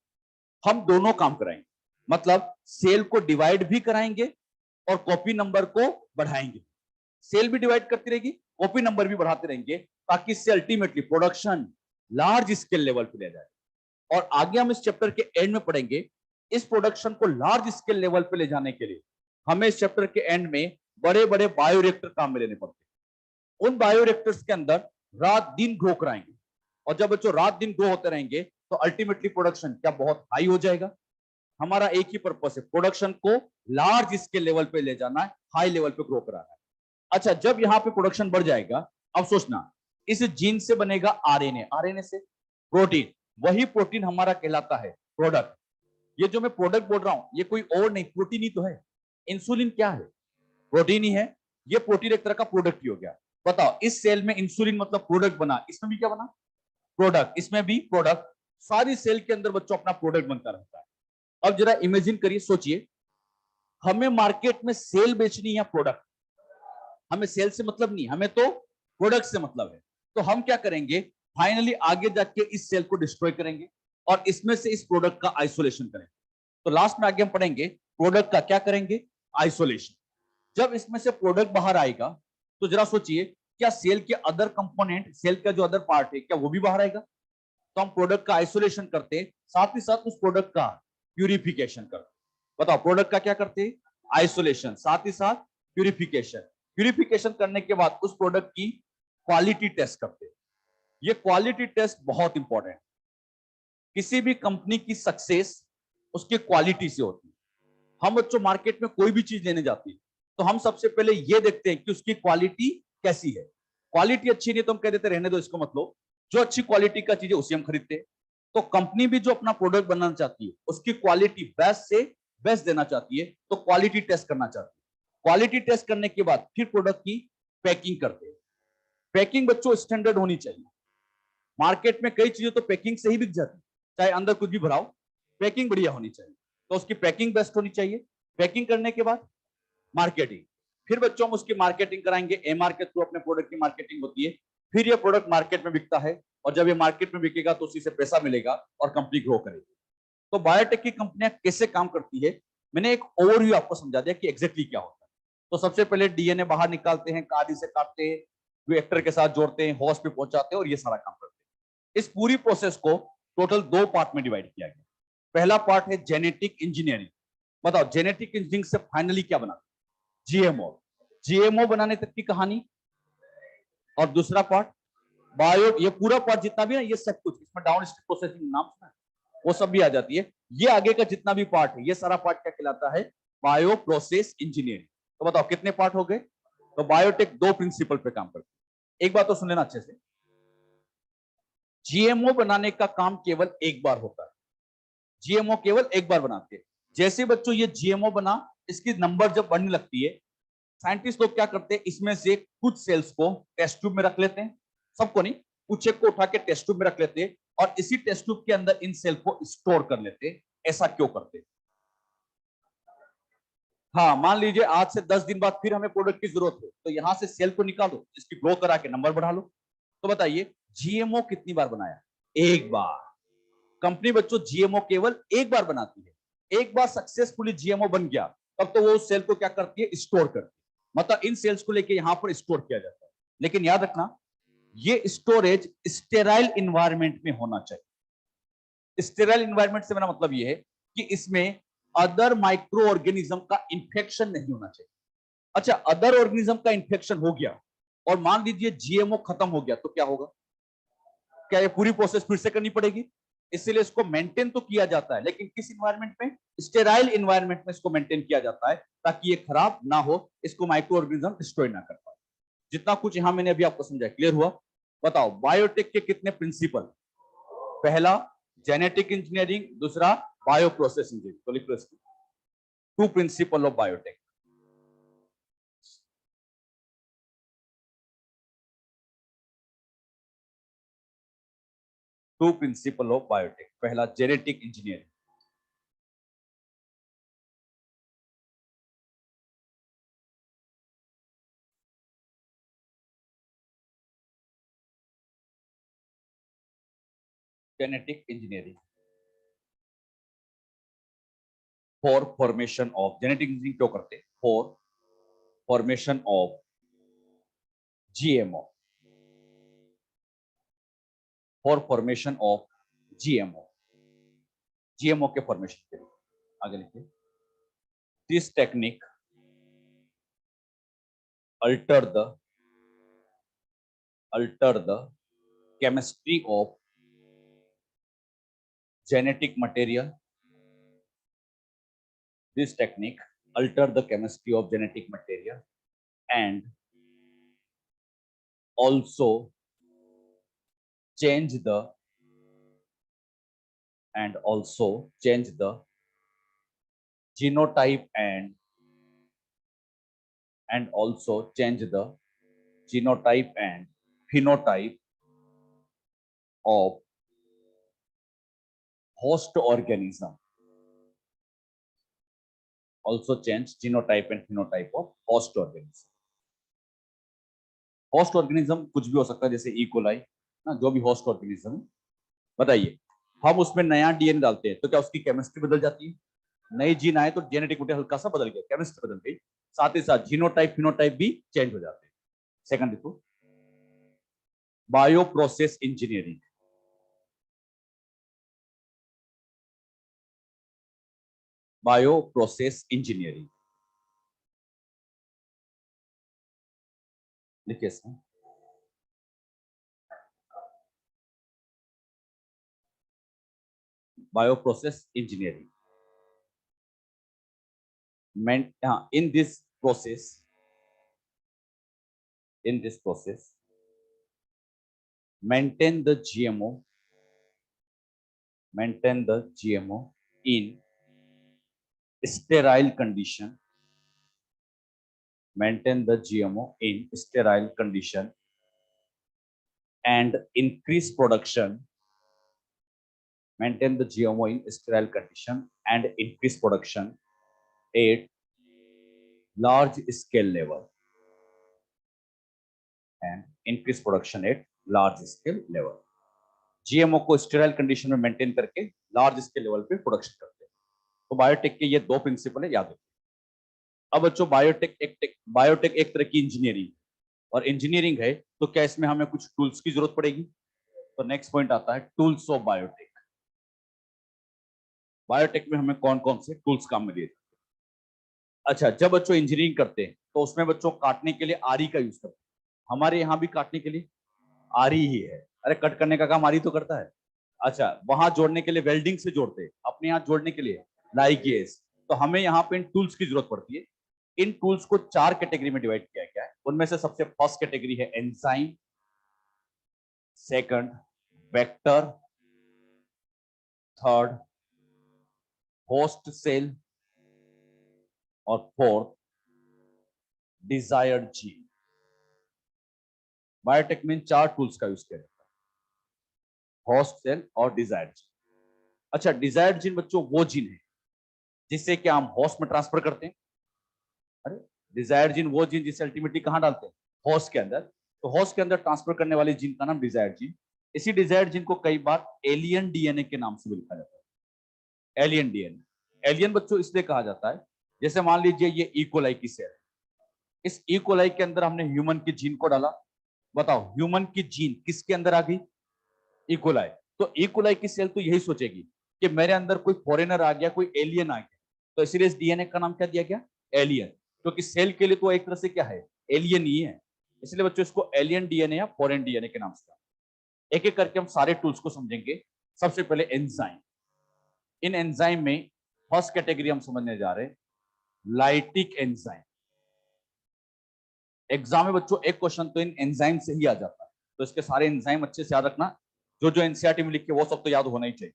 हम दोनों काम कराएंगे, मतलब सेल को डिवाइड भी कराएंगे और कॉपी नंबर को बढ़ाएंगे। सेल भी डिवाइड करती रहेगी, कॉपी नंबर भी बढ़ाते रहेंगे, ताकि इससे ultimately production large scale level पे ले जाए। और आगे हम इस चैप्टर के एंड में पढ़ेंगे, इस प्रोडक्शन को लार्ज स्केल लेवल पे ले जाने के लिए हमें इस चैप्टर के एंड में बड़े बड़े बायोरिएक्टर काम में लेने पड़ते हैं। उन बायोरिएक्टर्स के अंदर रात दिन ग्रो कराएंगे, और जब बच्चों रात दिन ग्रो होते रहेंगे तो अल्टीमेटली प्रोडक्शन क्या बहुत हाई हो जाएगा। हमारा एक ही पर्पस है, प्रोडक्शन को लार्ज स्केल लेवल पे ले जाना है, हाई लेवल पे ग्रो कराना है। अच्छा, जब यहां पे प्रोडक्शन बढ़ जाएगा, अब सोचना, इस जीन से बनेगा आरएनए, आरएनए से प्रोटीन, वही प्रोटीन हमारा कहलाता है प्रोडक्ट। ये जो मैं प्रोडक्ट बोल रहा हूं ये कोई और नहीं, प्रोटीन ही तो है। इंसुलिन क्या है? प्रोटीन ही है। ये प्रोटीन एक तरह का प्रोडक्ट ही हो गया। बताओ, इस सेल में इंसुलिन मतलब प्रोडक्ट बना, इसमें भी क्या बना? प्रोडक्ट, इसमें भी प्रोडक्ट, सारी सेल के अंदर बच्चों अपना प्रोडक्ट बनता रहता है। अब जरा इमेजिन करिए, सोचिए, हमें मार्केट में सेल बेचनी है प्रोडक्ट, हमें सेल से मतलब नहीं, हमें तो प्रोडक्ट से मतलब है। तो हम क्या करेंगे, फाइनली आगे जाके इस सेल को डिस्ट्रॉय करेंगे और इसमें से इस प्रोडक्ट का आइसोलेशन करेंगे। तो लास्ट में आगे हम पढ़ेंगे प्रोडक्ट का क्या करेंगे, आइसोलेशन। जब इसमें से प्रोडक्ट बाहर आएगा तो जरा सोचिए, क्या सेल के अदर कंपोनेंट, सेल का जो अदर पार्ट है, क्या वो भी बाहर आएगा? तो हम प्रोडक्ट का आइसोलेशन करते, साथ ही साथ उस प्रोडक्ट का प्यूरिफिकेशन करते। बताओ, प्रोडक्ट का क्या करते, आइसोलेशन, साथ ही साथ प्यूरिफिकेशन। प्यूरिफिकेशन करने के बाद उस प्रोडक्ट की क्वालिटी टेस्ट करते। ये क्वालिटी टेस्ट बहुत इंपॉर्टेंट, किसी भी कंपनी की सक्सेस उसकी क्वालिटी से होती है। हम बच्चों मार्केट में कोई भी चीज लेने जाते हैं तो हम सबसे पहले ये देखते हैं कि उसकी क्वालिटी कैसी है। क्वालिटी अच्छी नहीं तो हम कह देते रहने दो इसको, मतलब जो अच्छी क्वालिटी का चीज है उसी हम खरीदते हैं। तो कंपनी भी जो अपना प्रोडक्ट बनाना चाहती है उसकी क्वालिटी बेस्ट से बेस्ट देना चाहती है, तो क्वालिटी टेस्ट करना चाहती है। क्वालिटी टेस्ट करने के बाद फिर प्रोडक्ट की पैकिंग करते हैं। पैकिंग बच्चों स्टैंडर्ड होनी चाहिए। मार्केट में कई चीजें तो पैकिंग से ही बिक जाती है, चाहे अंदर कुछ भी भराओ, पैकिंग बढ़िया होनी चाहिए। तो उसकी पैकिंग बेस्ट होनी चाहिए। पैकिंग करने के बाद मार्केटिंग, फिर बच्चों हम उसकी मार्केटिंग कराएंगे, एमआर के थ्रू अपने प्रोडक्ट की मार्केटिंग होती है। फिर ये प्रोडक्ट मार्केट में बिकता है और जब ये मार्केट में बिकेगा तो उसी से पैसा मिलेगा और कंपनी ग्रो करेगी। तो बायोटेक की कंपनियां कैसे काम करती है, मैंने एक ओवरव्यू आपको समझा दिया कि एग्जैक्टली क्या होता है। तो सबसे पहले डीएनए बाहर निकालते हैं, कादी से काटते हैं, वेक्टर के साथ जोड़ते हैं, होस्ट पे पहुंचाते हैं और ये सारा काम करते हैं। इस पूरी प्रोसेस को टोटल 2 पार्ट में डिवाइड किया गया। पहला पार्ट है जेनेटिक इंजीनियरिंग। बताओ जेनेटिक इंजीनियरिंग से फाइनली क्या बना, जीएमओ। जीएमओ बनाने तक की कहानी। और दूसरा पार्ट बायो, ये पूरा पार्ट जितना भी है, ये सब कुछ इसमें डाउन स्ट्रीम प्रोसेसिंग नाम सुना है, वो सब भी आ जाती है। ये आगे का जितना भी पार्ट है, ये सारा पार्ट क्या कहलाता है, बायो प्रोसेस इंजीनियरिंग। तो बताओ कितने पार्ट हो गए। तो बायोटेक 2 प्रिंसिपल पे काम करती है। एक बात तो सुन लेना अच्छे से, जीएमओ बनाने का काम केवल एक बार होता है। जीएमओ केवल एक बार बनाते हैं। जैसे बच्चों ये जीएमओ बना, इसकी नंबर जब बढ़ने लगती है, साइंटिस्ट लोग क्या करते हैं, इसमें से कुछ सेल्स को टेस्ट ट्यूब में रख लेते हैं, सबको नहीं, कुछ एक को उठा के टेस्ट ट्यूब में रख लेते हैं और इसी टेस्ट ट्यूब के अंदर इन सेल को स्टोर कर लेते हैं। ऐसा क्यों करते हैं? हाँ, मान लीजिए आज से 10 दिन बाद फिर हमें प्रोडक्ट की जरूरत हो, तो यहां से सेल को निकालो, इसकी ग्रो करा के नंबर बढ़ा लो। तो बताइए जीएमओ कितनी बार बनाया, एक बार। कंपनी बच्चों जीएमओ केवल एक बार बनाती है। एक बार सक्सेसफुली जीएमओ बन गया तब तो वो उस सेल को क्या करती है, स्टोर करती है। मतलब इन सेल्स को लेके यहां पर स्टोर किया जाता है। लेकिन याद रखना, ये स्टोरेज स्टेराइल इन्वायरमेंट में होना चाहिए। स्टेराइल इन्वायरमेंट से मेरा मतलब ये है कि इसमें अदर माइक्रो ऑर्गेनिज्म का इंफेक्शन नहीं होना चाहिए। अच्छा, अदर ऑर्गेनिज्म का इंफेक्शन हो गया और मान लीजिए जीएमओ खत्म हो गया तो क्या होगा? क्या ये पूरी प्रोसेस फिर से करनी पड़ेगी? इसीलिए इसको मेंटेन तो किया जाता है, लेकिन किस इन्वायरमेंट में, स्टेराइल इन्वायरमेंट में इसको मेंटेन किया जाता है ताकि ये खराब ना हो, इसको माइक्रो ऑर्गेनिज्म डिस्ट्रॉय ना कर पाए। जितना कुछ यहां मैंने अभी आपको समझाया, क्लियर हुआ? बताओ बायोटेक के कितने प्रिंसिपल, पहला जेनेटिक इंजीनियरिंग, दूसरा बायो प्रोसेस इंजीनियरिंग। तो लिख लो इसको, 2 principle of biotech. Two principle of biotech, पहला genetic engineering. Genetic engineering for formation of, genetic engineering क्यों करते, for formation of GMO, for formation of GMO, GMO के फॉर्मेशन के लिए। आगे लिखिए, this technique alter the alter the chemistry of genetic material. This technique alter the chemistry of genetic material and also change the change the genotype and also change the genotype and phenotype of host organism also change genotype and phenotype of host organism. Host organism कुछ भी हो सकता है, जैसे ई कोलाई ना, जो भी होस्ट ऑर्गेनिज्म। बताइए, हम उसमें नया डीएनए डालते हैं तो क्या उसकी केमिस्ट्री बदल जाती है? नई जीन आए तो जेनेटिक मटेरियल हल्का सा बदल गया, केमिस्ट्री बदल गई, साथ ही साथ जीनोटाइप फिनोटाइप भी चेंज हो जाते हैं। सेकंड देखो, bio process engineering. Bio process engineering लिखिए इसमें। Bio process engineering meant in this process maintain the GMO in sterile condition, maintain the GMO in sterile condition and increase production, maintain the GMO in sterile condition and increase production at large scale level and increase production at large scale level. GMO को स्टेराइल कंडीशन में मेंटेन करके लार्ज स्केल लेवल पे प्रोडक्शन करते हैं। तो बायोटेक के ये दो प्रिंसिपल है, याद रखिए। अब बच्चों, बायोटेक एक तरह की इंजीनियरिंग, और इंजीनियरिंग है तो क्या इसमें हमें कुछ टूल्स की जरूरत पड़ेगी? तो नेक्स्ट पॉइंट आता है टूल्स ऑफ बायोटेक। बायोटेक में हमें कौन कौन से टूल्स काम में दिए जाते हैं? अच्छा, जब बच्चों इंजीनियरिंग करते हैं तो उसमें बच्चों काटने के लिए आरी का यूज करते हैं। हमारे यहाँ भी काटने के लिए आरी ही है। अरे कट करने का काम आरी तो करता है। अच्छा, वहां जोड़ने के लिए वेल्डिंग से जोड़ते हैं, अपने यहाँ जोड़ने के लिए लाइगेज। तो हमें यहाँ पे इन टूल्स की जरूरत पड़ती है। इन टूल्स को 4 कैटेगरी में डिवाइड किया गया है। उनमें से सबसे फर्स्ट कैटेगरी है enzyme, second vector, third host cell और फोर्थ डिजायर्ड जीन। बायोटेक में 4 टूल्स का यूज किया जाता है, होस्ट सेल और डिजायर्ड जीन। अच्छा, डिजायर्ड जीन बच्चों वो जीन है जिससे कि हम होस्ट में ट्रांसफर करते हैं। अरे, डिजायर्ड जीन वो जीन जिसे अल्टीमेटली कहां डालते हैं? होस्ट के अंदर। तो होस्ट के अंदर ट्रांसफर करने वाले जीन का नाम डिजायर्ड जीन। इसी डिजायर्ड जीन को कई बार एलियन डीएनए के नाम से भी लिखा जाता है। एलियन डीएनए, एलियन बच्चों इसलिए कहा जाता है, जैसे मान लीजिए ये इकोलाई की सेल है। इस इकोलाई के अंदर हमने ह्यूमन की जीन को डाला। बताओ, ह्यूमन की जीन किसके अंदर आ गई? इकोलाई। तो इकोलाई की सेल तो यही सोचेगी कि मेरे अंदर कोई फॉरेनर आ गया, कोई एलियन आ गया। तो इसीलिए इस डीएनए का नाम क्या दिया गया? एलियन। क्योंकि सेल के लिए तो एक तरह से क्या है? एलियन ही है। इसलिए बच्चों इसको एलियन डीएनए या फॉरेन डीएनए के नाम से। एक एक करके हम सारे टूल्स को समझेंगे। सबसे पहले एंजाइम। इन एंजाइम में फर्स्ट कैटेगरी हम समझने जा रहे हैं लाइटिक एंजाइम। एग्जाम में बच्चों एक क्वेश्चन तो इन एंजाइम से ही आ जाता है, तो इसके सारे एंजाइम अच्छे से याद रखना। जो जो एनसीईआरटी में लिखे वो सब तो याद होना ही चाहिए,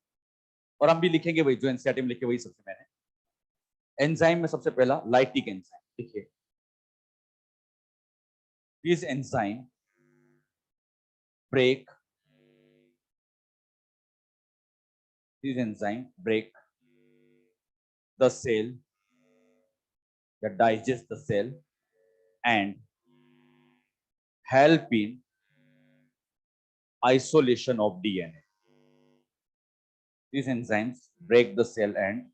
और हम भी लिखेंगे वही जो एनसीईआरटी में लिखे, वही सबसे मैंने। एंजाइम में सबसे पहला लाइटिक एंजाइम देखिए। This enzyme break the cell, that digest the cell and help in isolation of DNA. These enzymes break the cell and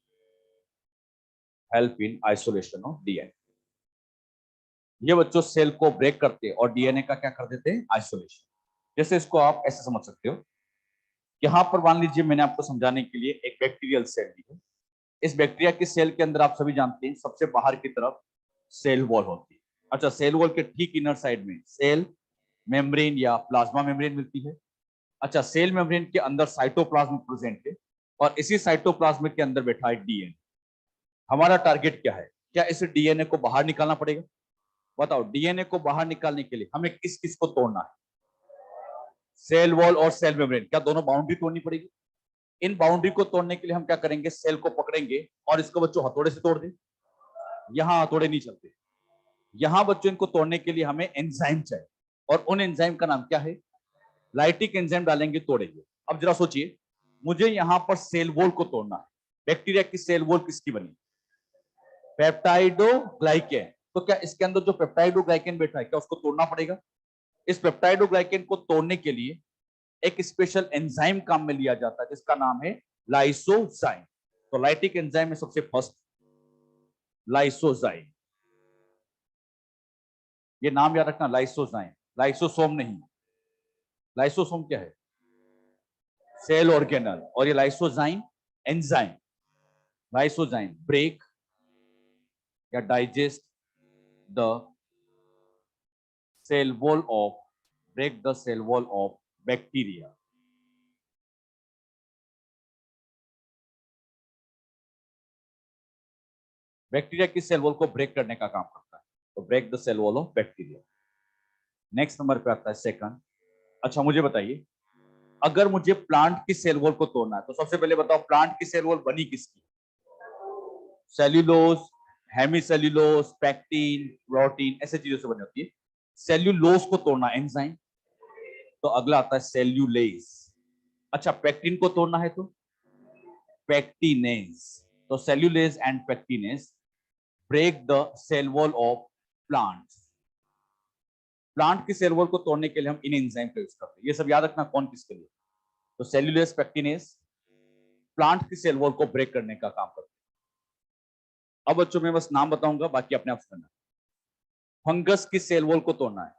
help in isolation of DNA. ये बच्चों सेल को ब्रेक करते हैं और डीएनए का क्या कर देते हैं? आइसोलेशन। जैसे इसको आप ऐसे समझ सकते हो, यहां पर मान लीजिए मैंने आपको समझाने के लिए एक बैक्टीरियल सेल ली है। इस बैक्टीरिया की सेल के अंदर आप सभी जानते हैं सबसे बाहर की तरफ सेल वॉल होती है। अच्छा, सेल वॉल के ठीक इनर साइड में सेल मेम्ब्रेन या प्लाज्मा मेम्ब्रेन मिलती है। अच्छा, सेल मेम्ब्रेन के अंदर साइटोप्लाज्म प्रेजेंट है, और इसी साइटोप्लाज्म के अंदर बैठा है डीएनए। हमारा टारगेट क्या है? क्या इस डीएनए को बाहर निकालना पड़ेगा? बताओ, डीएनए को बाहर निकालने के लिए हमें किस किस को तोड़ना है? सेल वॉल और सेल मेम्ब्रेन। क्या दोनों बाउंड्री तोड़नी पड़ेगी? इन बाउंड्री को तोड़ने के लिए हम क्या करेंगे? सेल को पकड़ेंगे और इसको बच्चों हथौड़े से तोड़ दें। यहां हथौड़े नहीं चलते। यहां बच्चों इनको तोड़ने के लिए हमें एंजाइम चाहिए, और उन एंजाइम का नाम क्या है? लाइटिक एंजाइम डालेंगे, तोड़ेंगे। अब जरा सोचिए, मुझे यहां पर सेल वॉल को तोड़ना है। बैक्टीरिया की सेल वॉल किसकी बनी? पेप्टाइडोग्लाइकेन। तो क्या इसके अंदर जो पेप्टाइडोग्लाइकेन बैठा है, क्या उसको तोड़ना पड़ेगा? इस पेप्टाइडोग्लाइकेन को तोड़ने के लिए एक स्पेशल एंजाइम काम में लिया जाता है, जिसका नाम है लाइसोजाइम। तो लाइटिक एंजाइम में सबसे फर्स्ट लाइसोजाइम। ये नाम याद रखना, लाइसोजाइम, लाइसोसोम नहीं। लाइसोसोम क्या है? Cell organelle. और ये लाइसोजाइम एंजाइम। लाइसोजाइम ब्रेक या digest the cell wall of break the cell wall of bacteria. Bacteria की सेल वॉल को ब्रेक करने का काम करता है, तो break the cell wall of bacteria. Next number पे आता है सेकंड। अच्छा मुझे बताइए, अगर मुझे प्लांट की सेल वॉल को तोड़ना है, तो सबसे पहले बताओ प्लांट की सेल वॉल बनी किसकी? सेल्यूलोज, हेमीसेल्यूलोज, पैक्टिन, प्रोटीन, ऐसे चीजों से बनी होती है। सेल्यूलोज को तोड़ना एंजाइम, तो अगला आता है सेल्यूलेज। अच्छा पैक्टिन को तोड़ना है तो पैक्टिनेज। तो cellulase and pectinase break the cell wall of plants. Plant की सेल वॉल को तोड़ने के लिए हम इन एंजाइम का यूज करते हैं। ये सब याद रखना कौन किसके लिए। तो सेल्यूलेज पैक्टिनेज प्लांट की सेल वॉल को ब्रेक करने का काम करते हैं। अब बच्चों मैं बस नाम बताऊंगा, बाकी अपने आप करना। फंगस की सेल वॉल को तोड़ना है,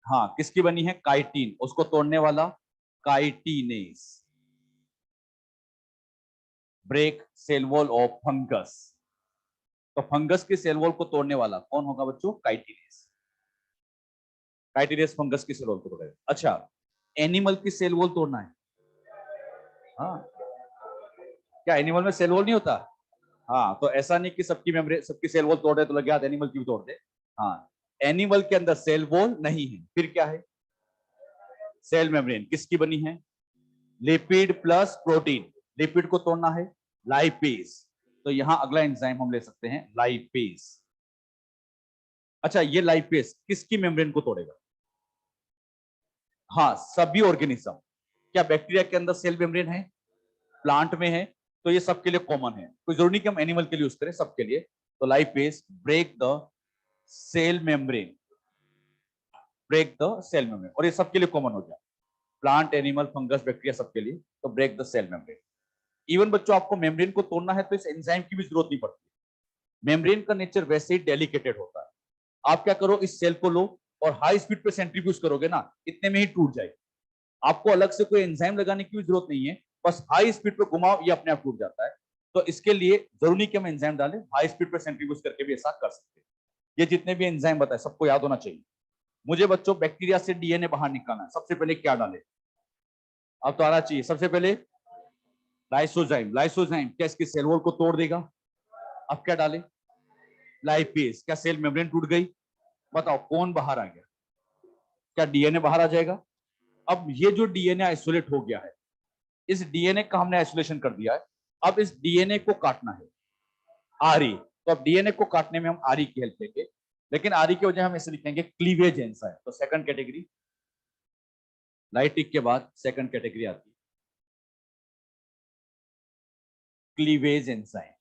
हाँ किसकी बनी है? काइटिन, उसको तोड़ने वाला chitinase. Break cell wall of fungus. तो फंगस की सेल वॉल को तोड़ने वाला कौन होगा बच्चों? काइटिनेज। काइटिनेज फंगस की सेल वॉल को तोड़ेगा। अच्छा एनिमल की सेल वॉल तोड़ना है, हाँ क्या एनिमल में सेल वॉल नहीं होता? हाँ तो ऐसा नहीं कि सबकी मेमोरी सबकी सेल वॉल तोड़ दे तो लगे हाथ एनिमल की भी तोड़ दे। हाँ एनिमल के अंदर सेल वॉल नहीं है, फिर क्या है? Cell membrane. किसकी बनी है? Lipid plus protein. लिपिड को तोड़ना है लाइपेज, तो यहां अगला एंजाइम हम ले सकते हैं लाइपेज। अच्छा ये लाइपेज किसकी मेम्ब्रेन को तोड़ेगा? हाँ सभी ऑर्गेनिज्म। क्या बैक्टीरिया के अंदर सेल मेम्ब्रेन है? प्लांट में है, तो ये सबके लिए कॉमन है, कोई जरूरी नहीं कि हम एनिमल के लिए यूज करें, सबके लिए। तो lipase break the cell membrane, break the cell membrane, और ये सबके लिए कॉमन हो गया, प्लांट एनिमल फंगस बैक्टीरिया सबके लिए। तो break the cell membrane. Even बच्चों आपको मेम्ब्रेन को तोड़ना है तो इस एंजाइम की भी जरूरत नहीं पड़ती। मेम्ब्रेन का नेचर वैसे ही डेलिकेटेड होता है। आप क्या करो, इस सेल को लो और हाई स्पीड पे सेंट्रीफ्यूज करोगे ना, इतने में ही टूट जाएगी। आपको अलग से कोई एंजाइम लगाने की भी जरूरत नहीं है, बस हाई स्पीड पे घुमाओ ये अपने आप टूट जाता है। तो इसके लिए जरूरी कि हम एंजाइम डालें, हाई स्पीड पे सेंट्रीफ्यूज करके भी ऐसा कर सकते हैं। ये जितने भी एंजाइम बताए सबको याद होना चाहिए। मुझे बच्चों बैक्टीरिया से डीएनए बाहर निकालना है, सबसे पहले क्या डाले? अब तो आना चाहिए। सबसे पहले लाइसोजाइम। लाइसोजाइम क्या इसकी सेल वॉल को तोड़ देगा? अब क्या डाले? लाइपेज। क्या सेल मेम्ब्रेन टूट गई? बताओ कौन बाहर आ गया? क्या डीएनए बाहर आ जाएगा? अब ये जो डीएनए आइसोलेट हो गया है, इस डीएनए का हमने आइसोलेशन कर दिया है। अब इस डीएनए को काटना है, आरई। तो अब डीएनए को काटने में हम आरई की हेल्प लेंगे, लेकिन आरई की वजह हम ऐसे लिखेंगे क्लीवेज एंजाइम। तो सेकंड कैटेगरी, लाइटिक के बाद सेकंड कैटेगरी आती है क्लीवेज एंजाइम।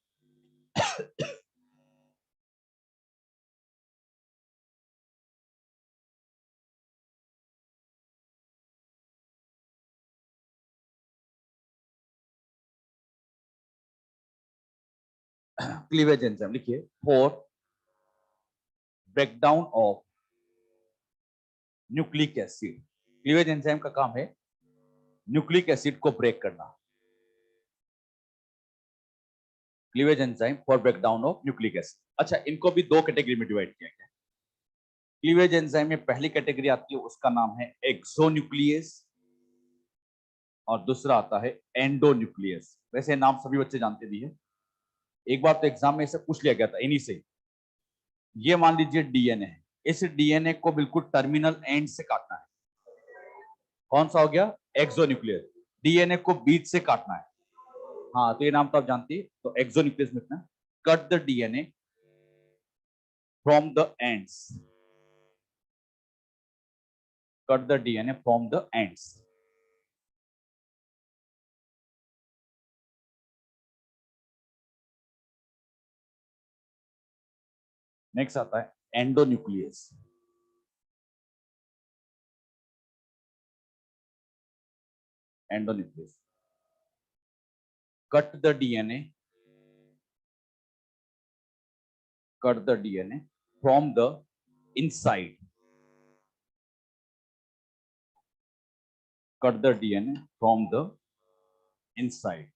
क्लीवेज एंजाइम लिखिए, for breakdown of nucleic acid. Cleavage enzyme का काम है न्यूक्लिक एसिड को ब्रेक करना। Cleavage enzyme for breakdown of nucleic acid. अच्छा इनको भी दो कैटेगरी में डिवाइड किया गया है। क्लीवेज एंजाइम में पहली कैटेगरी आती है, उसका नाम है एक्सोन्यूक्लियस, और दूसरा आता है एंडोन्यूक्लियस। वैसे नाम सभी बच्चे जानते भी है, एक बार तो एग्जाम में इसे पूछ लिया गया था इन्हीं से। ये मान लीजिए डीएनए है, इस डीएनए को बिल्कुल टर्मिनल एंड से काटना है। कौन सा हो गया? एक्सोन्यूक्लियस। डीएनए को बीच से काटना है, हाँ तो ये नाम तो आप जानती है। तो एक्सोन्यूक्लियस में लिखना, cut the DNA from the ends, cut the DNA from the ends. Next आता है endonuclease. Endonuclease cut the DNA from the inside. Cut the DNA from the inside.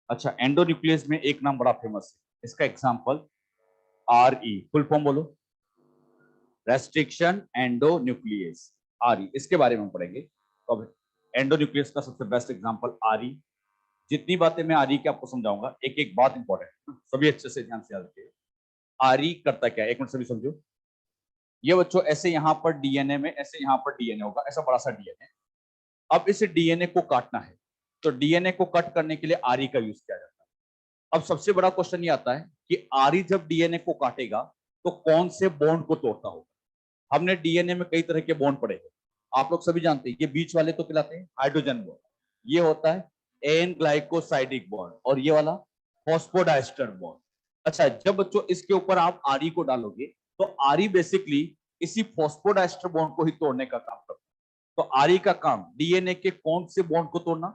अच्छा, एंडोन्यूक्लियस में एक नाम बड़ा फेमस है, इसका एग्जांपल RE. फुल फॉर्म बोलो. Restriction endonuclease. RE, इसके बारे में पढ़ेंगे. तो एंडोन्यूक्लियस का सबसे बेस्ट एग्जांपल RE. जितनी बातें मैं RE की आपको समझाऊंगा, एक एक बात इंपॉर्टेंट, सभी अच्छे से ध्यान से याद रखिए. RE करता क्या है, एक मिनट सभी समझो. ये बच्चों ऐसे यहाँ पर डीएनए में, ऐसे यहाँ पर डीएनए होगा, ऐसा बड़ा सा डीएनए. अब इस डीएनए को काटना है, तो डीएनए को कट करने के लिए RE का यूज किया जाता है. अब सबसे बड़ा क्वेश्चन ये आता है कि RE जब डीएनए को काटेगा तो कौन से बॉन्ड को तोड़ता होगा. हमने डीएनए में कई तरह के बॉन्ड पढ़े हैं, आप लोग सभी जानते हैं. ये बीच वाले तो कहलाते हैं हाइड्रोजन बॉन्ड, ये होता है एन ग्लाइकोसाइडिक बॉन्ड, और ये वाला फॉस्फोडाइस्टर बॉन्ड. अच्छा, जब बच्चों इसके ऊपर आप RE को डालोगे तो RE बेसिकली इसी फॉस्फोडाइस्टर बॉन्ड को ही तोड़ने का काम करता है. तो RE का काम डीएनए के कौन से बॉन्ड को तोड़ना,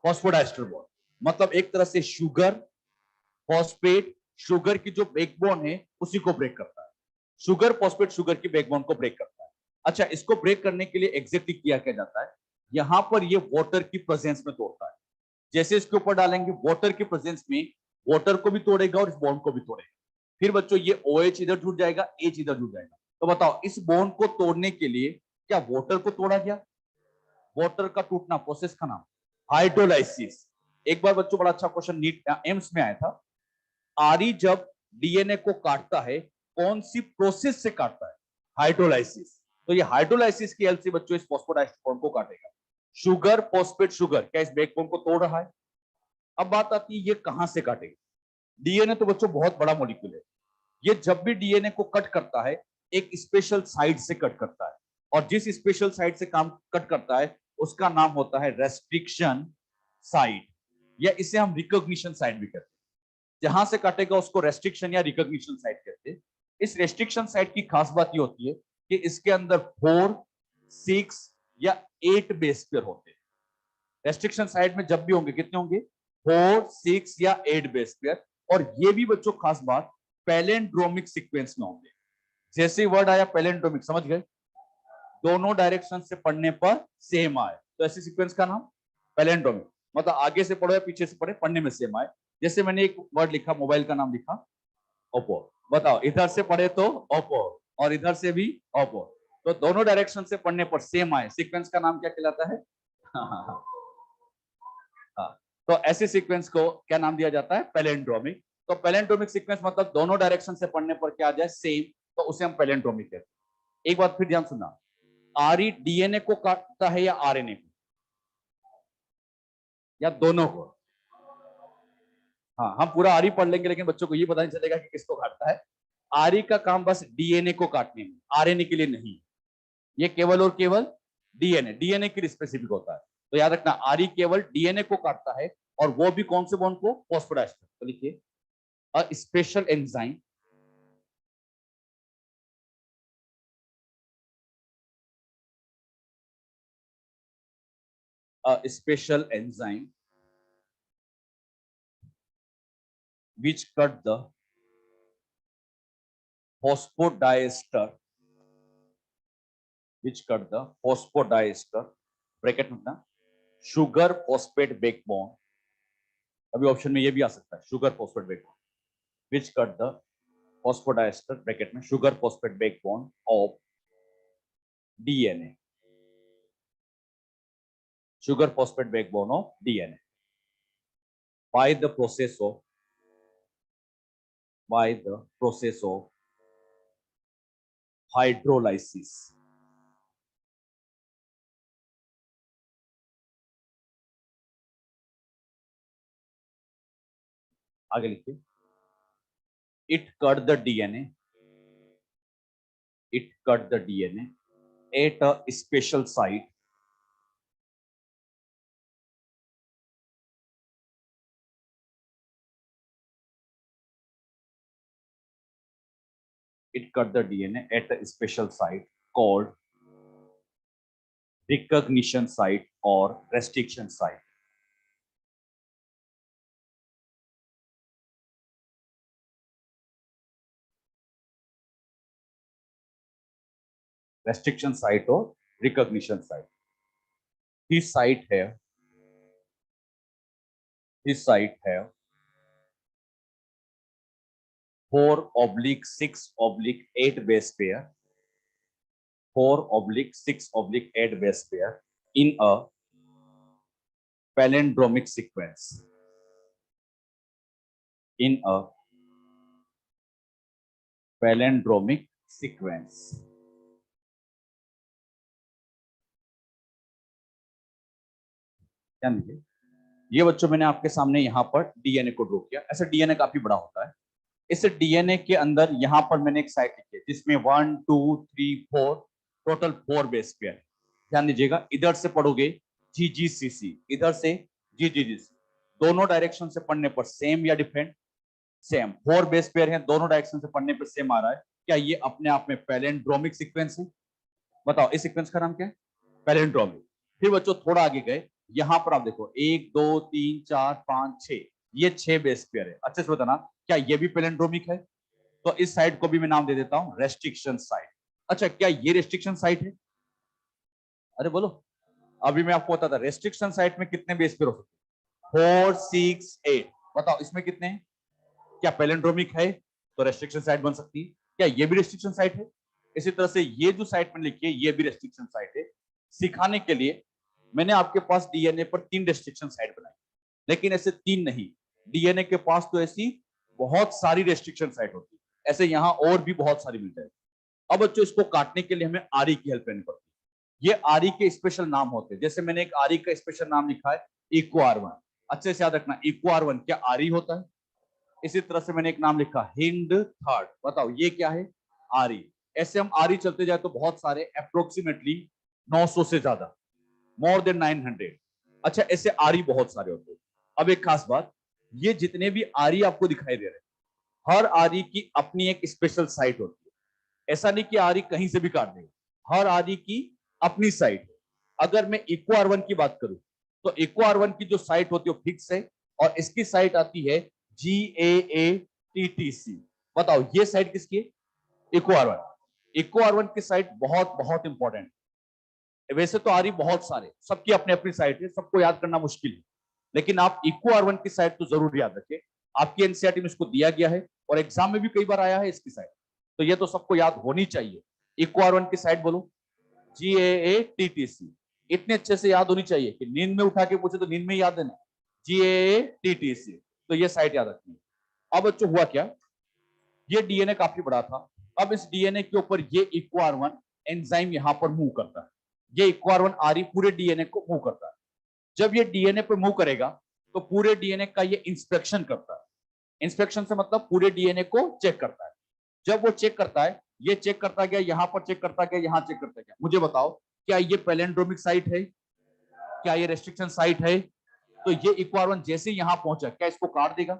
फॉस्फोडाइस्टर बॉन्ड. मतलब एक तरह से शुगर, फॉस्फेट, शुगर की जो बैकबोन है उसी को ब्रेक करता है. शुगर, फॉस्फेट शुगर की बैकबोन को ब्रेक करता है. अच्छा, इसको ब्रेक करने के लिए एग्जैक्टली किया क्या जाता है, यहां पर ये वाटर की प्रेजेंस में तोड़ता है. जैसे इसके ऊपर डालेंगे, वाटर की प्रेजेंस में वाटर को भी तोड़ेगा और इस बॉन्ड को भी तोड़ेगा. फिर बच्चों ये OH इधर जुड़ जाएगा, H इधर जुड़ जाएगा. तो बताओ, इस बॉन्ड को तोड़ने के लिए क्या वाटर को तोड़ा गया? वाटर का टूटना, प्रोसेस का नाम हाइड्रोलाइसिस. एक बार बच्चों बड़ा अच्छा क्वेश्चन नीट एम्स में आया था. RE जब डीएनए को काटता है, कौन सी प्रोसेस से काटता है? हाइड्रोलाइसिस. तो ये हाइड्रोलाइसिस की हेल्प से बच्चों इस फॉस्फोडाइस्टर बॉन्ड को काटेगा. शुगर, फॉस्फेट शुगर क्या इस बैकबोन को तोड़ रहा है? अब बात आती है ये कहां से काटेगा. डीएनए तो बच्चों बहुत बड़ा मॉलिक्यूल है. ये जब भी डीएनए को कट करता है, एक स्पेशल साइड से कट करता है, और जिस स्पेशल साइड से काम कट करता है उसका नाम होता है रेस्ट्रिक्शन साइड, या इसे हम रिकॉग्निशन साइड भी कहते हैं. जहां से काटेगा उसको रेस्ट्रिक्शन या रिकॉग्निशन साइड कहते हैं. इस रेस्ट्रिक्शन साइड की खास बात ये होती है कि इसके अंदर 4, 6 या 8 बेस पेयर होते हैं. रेस्ट्रिक्शन साइड में जब भी होंगे, कितने होंगे? 4, 6 या 8 बेस पेयर. और ये भी बच्चों खास बात, पैलेंड्रोमिक सीक्वेंस में होंगे. जैसे वर्ड आया पैलेंड्रोमिक, समझ गए, दोनों डायरेक्शन से पढ़ने पर सेम आए, तो ऐसे सीक्वेंस का नाम पैलेंड्रोमिक. मतलब आगे से पढ़ो या पीछे से पढ़े, पढ़ने में सेम आए. जैसे मैंने एक वर्ड लिखा, मोबाइल का नाम लिखा ओप्पो. बताओ, इधर से पढ़े तो ओप्पो और इधर से भी ओप्पो, तो दोनों डायरेक्शन से पढ़ने पर सेम आए, सीक्वेंस का नाम क्या कहलाता है? हाँ. तो ऐसे सीक्वेंस को क्या नाम दिया जाता है? पैलेंड्रोमिक. तो पैलेंड्रोमिक सीक्वेंस मतलब दोनों डायरेक्शन से पढ़ने पर क्या आ जाए? सेम, तो उसे हम पैलेंड्रोमिक कहते हैं. एक बात फिर ध्यान सुनना, RE डीएनए को काटता है या RNA को, या दोनों को? हाँ, हम पूरा RE पढ़ लेंगे, लेकिन बच्चों को ये पता नहीं चलेगा कि किसको काटता है. RE का काम बस डीएनए को काटने में, RNA के लिए नहीं. ये केवल और केवल डीएनए के लिए स्पेसिफिक होता है. तो याद रखना, RE केवल डीएनए को काटता है, और वो भी कौन से बॉन्ड को? फॉस्फोडाइस्टर. तो लिखिए, a special enzyme which cut the phosphodiester bracket में ना, शुगर फॉस्फेट बैकबोन. अभी ऑप्शन में ये भी आ सकता है, sugar phosphate backbone, which cut the phosphodiester bracket में sugar phosphate backbone of DNA. sugar phosphate backbone of DNA by the process of hydrolysis. आगे लिखिए, it cut the DNA, it cut the DNA at a special site, it cut the DNA at a special site called recognition site or restriction site. Restriction site or recognition site. This site have 4/6/8 base pair, 4/6/8 base pair in a palindromic sequence. In a palindromic sequence. ध्यान दीजिए, ये बच्चों मैंने आपके सामने यहाँ पर डीएनए को ड्रॉ किया। ऐसे डीएनए काफी बड़ा होता है। इस डीएनए के अंदर यहाँ पर मैंने एक साइट लिखी है जिसमें 1 2 3 4 टोटल 4 बेस पेयर। ध्यान दीजिएगा, इधर से पढ़ोगे GGCC, इधर से GGGC, दोनों डायरेक्शन से पढ़ने पर सेम या डिफरेंट? सेम। 4 बेस पेयर हैं, दोनों डायरेक्शन से पढ़ने पर सेम आ रहा है। क्या ये अपने आप में पैलिंड्रोमिक सीक्वेंस है? बताओ, इस सीक्वेंस का नाम क्या है? पैलिंड्रोमिक। फिर बच्चों थोड़ा आगे गए, यहां पर आप देखो 1 2 3 4 5 6, ये 6 बेस पेयर है। अच्छे से बताना, क्या ये भी पैलिंड्रोमिक है? तो इस साइट को भी मैं नाम दे देता हूं रेस्ट्रिक्शन साइट। अच्छा, क्या ये रेस्ट्रिक्शन साइट है? अरे बोलो, अभी मैं आपको बताता, रेस्ट्रिक्शन साइट में कितने बेस पेयर हो सकते हैं? 4 6 8। बताओ इसमें कितने हैं? क्या पैलिंड्रोमिक है तो रेस्ट्रिक्शन साइट बन सकती है? क्या ये भी रेस्ट्रिक्शन साइट है? इसी तरह से ये जो साइट में लिखी है ये भी रेस्ट्रिक्शन साइट है। सिखाने के लिए मैंने आपके पास डीएनए पर 3 रेस्ट्रिक्शन साइट बनाई, लेकिन ऐसे 3 नहीं, डीएनए के पास तो ऐसी बहुत सारी रेस्ट्रिक्शन साइट होती है, ऐसे यहाँ और भी बहुत सारी मिल जाएगी। अब बच्चों इसको काटने के लिए हमें आरी की हेल्प लेनी पड़ती है। ये आरी के स्पेशल नाम होते हैं, जैसे मैंने एक आरी का स्पेशल नाम लिखा है इक्को R1। अच्छे से याद रखना, इक्को R1 क्या आरी होता है? इसी तरह से मैंने एक नाम लिखा हिंड थर्ड। बताओ ये क्या है? आरी। ऐसे हम आरी चलते जाए तो बहुत सारे, अप्रोक्सीमेटली 900 से ज्यादा, मोर देन 900। अच्छा, ऐसे आरी बहुत सारे होते हैं। अब एक खास बात, ये जितने भी आरी आपको दिखाई दे रहे हैं, हर आरी की अपनी एक स्पेशल साइट होती है। ऐसा नहीं कि आरी कहीं से भी काट देगा, हर आरी की अपनी साइट है। अगर मैं इक्को R1 की बात करूं तो इक्को R1 की जो साइट होती है वो फिक्स है, और इसकी साइट आती है GAATTC। बताओ ये साइट किसकी है? इक्को R1। इक्को R1 की साइट बहुत बहुत इंपॉर्टेंट है। वैसे तो आरी बहुत सारे, सबकी अपनी अपनी साइट है, सबको याद करना मुश्किल है, लेकिन आप इक्को R1 की साइट तो जरूर याद रखें। आपकी एनसीईआरटी में इसको दिया गया है और एग्जाम में भी कई बार आया है इसकी साइट, तो ये तो सबको याद होनी चाहिए। इक्को R1 की साइट बोलो, GAATTC। इतने अच्छे से याद होनी चाहिए कि नींद में उठा के पूछे तो नींद में याद देना, GAATTC। तो ये साइट याद रखनी है। अब बच्चों हुआ क्या, ये डीएनए काफी बड़ा था। अब इस डीएनए के ऊपर ये इक्को R1 एंजाइम यहां पर मूव करता है। ये इक्को R1 आरी पूरे डीएनए को मूव करता है। जब ये डीएनए पे मूव करेगा तो पूरे डीएनए का ये इंस्पेक्शन करता है। इंस्पेक्शन से मतलब पूरे डीएनए को चेक करता है। जब वो चेक करता है, ये चेक करता गया, यहां पर चेक करता गया, यहां चेक करता गया। मुझे बताओ, क्या ये पैलिंड्रोमिक साइट है? क्या ये रेस्ट्रिक्शन साइट है? तो ये इक्को R1 जैसे यहां पहुंचा, क्या इसको काट देगा?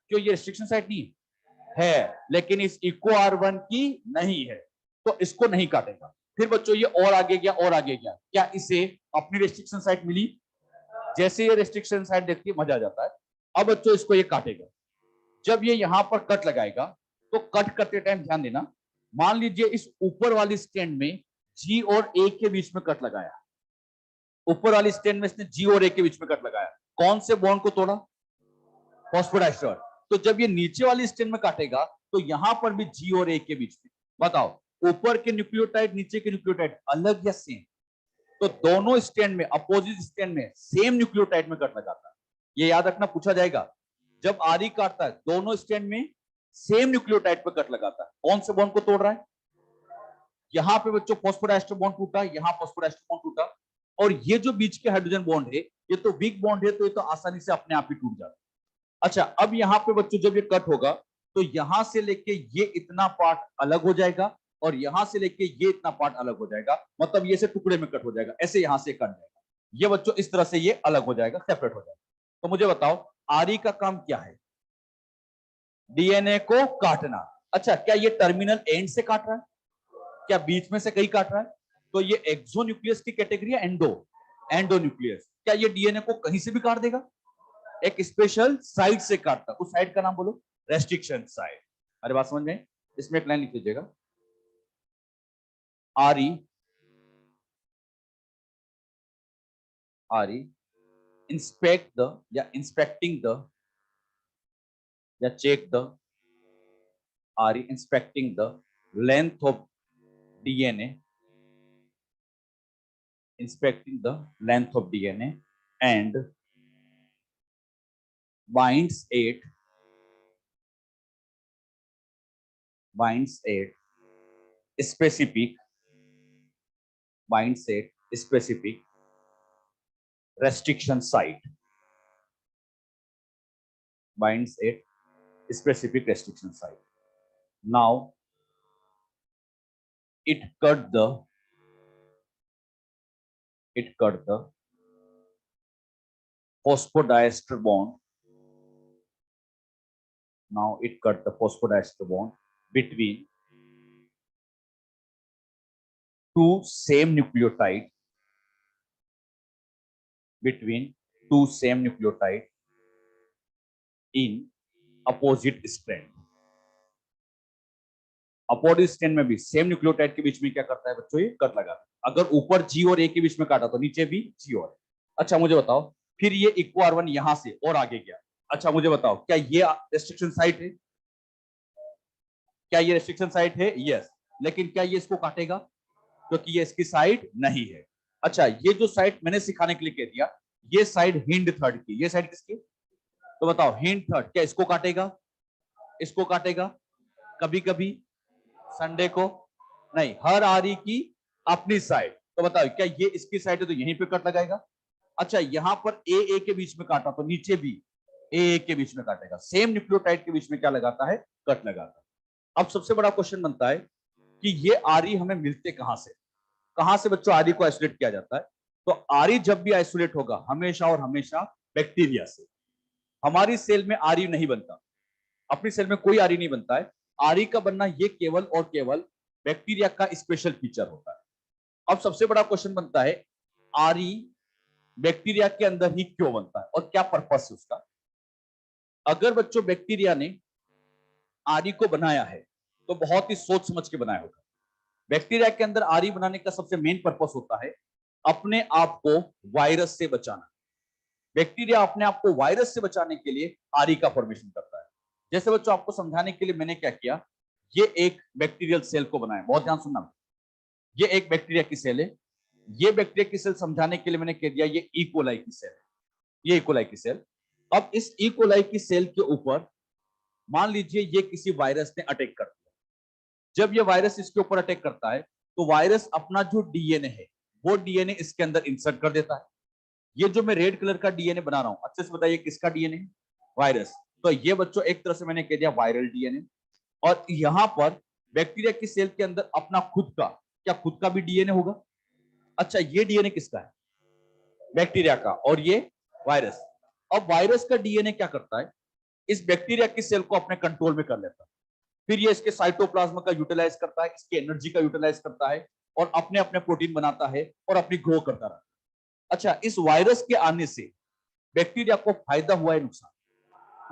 क्यों, ये रेस्ट्रिक्शन साइट नहीं है, लेकिन इस इक्को R1 की नहीं है, तो इसको नहीं काटेगा। फिर बच्चों ये और आगे गया और आगे गया, क्या इसे अपनी रेस्ट्रिक्शन साइट मिली? जैसे ये रेस्ट्रिक्शन साइट देखती है मजा आ जाता है। अब बच्चों इसको ये काटेगा। जब ये यहां पर कट लगाएगा तो कट करते टाइम ध्यान देना, मान लीजिए इस ऊपर वाली स्टैंड में G और A के बीच में कट लगाया, ऊपर वाली स्टैंड में इसने G और A के बीच में कट लगाया, कौन से बॉन्ड को तोड़ा? फॉस्फोडाइस्टर। तो जब ये नीचे वाली स्टैंड में काटेगा तो यहां पर भी G और A के बीच में, बताओ ऊपर के न्यूक्लियोटाइड नीचे के न्यूक्लियोटाइड अलग या सेम? तो दोनों स्टैंड में, अपोजिट स्टैंड में सेम न्यूक्लियोटाइड में कट लगाता है। ये याद रखना, पूछा जाएगा। जब आरी काटता है दोनों स्टैंड में सेम न्यूक्लियोटाइड पर कट लगाता है, कौन से बॉन्ड को तोड़ रहा है? यहां पे बच्चों फॉस्फोडाइस्टर बॉन्ड टूटा, यहां फॉस्फोडाइस्टर बॉन्ड टूटा, और ये जो बीच के हाइड्रोजन बॉन्ड है ये तो वीक बॉन्ड है, तो ये तो आसानी से अपने आप ही टूट जाता है। अच्छा, अब यहाँ पे बच्चों जब ये कट होगा तो यहां से लेके ये इतना पार्ट अलग हो जाएगा और यहां से लेके ये इतना पार्ट अलग हो जाएगा, मतलब ये से टुकड़े में कट हो जाएगा, ऐसे यहां से कट जाएगा, ये बच्चों इस तरह से ये अलग हो जाएगा, सेपरेट हो जाएगा। तो मुझे बताओ आरई का काम क्या है? डीएनए को काटना। अच्छा, क्या ये टर्मिनल एंड से काट रहा है? क्या बीच में से कहीं काट रहा है? तो ये एक्सोन्यूक्लियस की कैटेगरी है, एंडोन्यूक्लियस। क्या ये डीएनए को कहीं से भी काट देगा? एक स्पेशल साइड से काटता, उस साइड का नाम बोलो, रेस्ट्रिक्शन साइड। अरे बात समझ में? इसमें एक लाइन लिख लीजिएगा, आरई इंस्पेक्ट द या इंस्पेक्टिंग द या check the, RE inspecting the length of DNA, inspecting the length of DNA and binds it specific restriction site, binds it specific restriction site. Now it cut the phosphodiester bond. Now it cut the phosphodiester bond between two same nucleotide, in opposite strand. Opposite strand में भी सेम न्यूक्लियोटाइड के बीच में क्या करता है बच्चों? ये कट लगा। अगर ऊपर जी और ए के बीच में काटा तो नीचे भी जी और। अच्छा मुझे बताओ, फिर ये इक्को R1 यहां से और आगे गया। अच्छा मुझे बताओ, क्या ये रेस्ट्रिक्शन साइट है? क्या ये रेस्ट्रिक्शन साइट है? यस। लेकिन क्या ये इसको काटेगा? क्योंकि ये इसकी साइड नहीं है। अच्छा, ये जो साइड मैंने सिखाने के लिए कह दिया, ये साइड हिंड थर्ड की, ये साइड किसकी? तो बताओ हिंड थर्ड क्या इसको काटेगा? इसको काटेगा कभी कभी, संडे को नहीं, हर आरी की अपनी साइड। तो बताओ क्या ये इसकी साइड है तो यहीं पे कट लगाएगा? अच्छा, यहां पर ए के बीच में काटा तो नीचे भी ए के बीच में काटेगा। सेम न्यूक्लियोटाइड के बीच में क्या लगाता है? कट लगाता है। अब सबसे बड़ा क्वेश्चन बनता है कि ये आरी हमें मिलते कहां से? कहां से बच्चों आरी को आइसोलेट किया जाता है? तो आरी जब भी आइसोलेट होगा हमेशा और हमेशा बैक्टीरिया से। हमारी सेल में आरी नहीं बनता, अपनी सेल में कोई आरी नहीं बनता है। आरी का बनना ये केवल और केवल बैक्टीरिया का स्पेशल फीचर होता है। अब सबसे बड़ा क्वेश्चन बनता है, आरी बैक्टीरिया के अंदर ही क्यों बनता है और क्या पर्पस है उसका? अगर बच्चों बैक्टीरिया ने आरी को बनाया है तो बहुत ही सोच समझ के बनाया होगा। बैक्टीरिया के अंदर आरी बनाने का सबसे मेन पर्पस होता है अपने आप को वायरस से बचाना। बैक्टीरिया अपने आप को वायरस से बचाने के लिए आरी का फॉर्मेशन करता है। जैसे बच्चों आपको समझाने के लिए मैंने क्या किया, ये एक बैक्टीरियल सेल को बनाया, बहुत ध्यान सुनना। ये एक बैक्टीरिया की सेल है, ये बैक्टीरिया की सेल समझाने के लिए मैंने कह दिया ये इकोलाई की सेल है, ये इकोलाई की सेल। अब इस इकोलाई की सेल के ऊपर मान लीजिए ये किसी वायरस ने अटैक कर दिया। जब ये वायरस इसके ऊपर अटैक करता है तो वायरस अपना जो डीएनए है वो डीएनए इसके अंदर इंसर्ट कर देता है। ये जो मैं रेड कलर का डीएनए बना रहा हूं, अच्छे से बताइए किसका डीएनए है? वायरस। तो ये बच्चों एक तरह से मैंने कह दिया वायरल डीएनए। और यहां पर बैक्टीरिया की सेल के अंदर अपना खुद का, क्या खुद का भी डीएनए होगा? अच्छा, ये डीएनए किसका है? बैक्टीरिया का। और ये वायरस। अब वायरस का डीएनए क्या करता है? इस बैक्टीरिया की सेल को अपने कंट्रोल में कर लेता है। फिर ये इसके साइटोप्लाज्म का यूटिलाइज करता है, इसकी एनर्जी का यूटिलाइज करता है और अपने अपने प्रोटीन बनाता है और अपनी ग्रो करता रहता है। अच्छा, इस वायरस के आने से बैक्टीरिया को फायदा हुआ है नुकसान?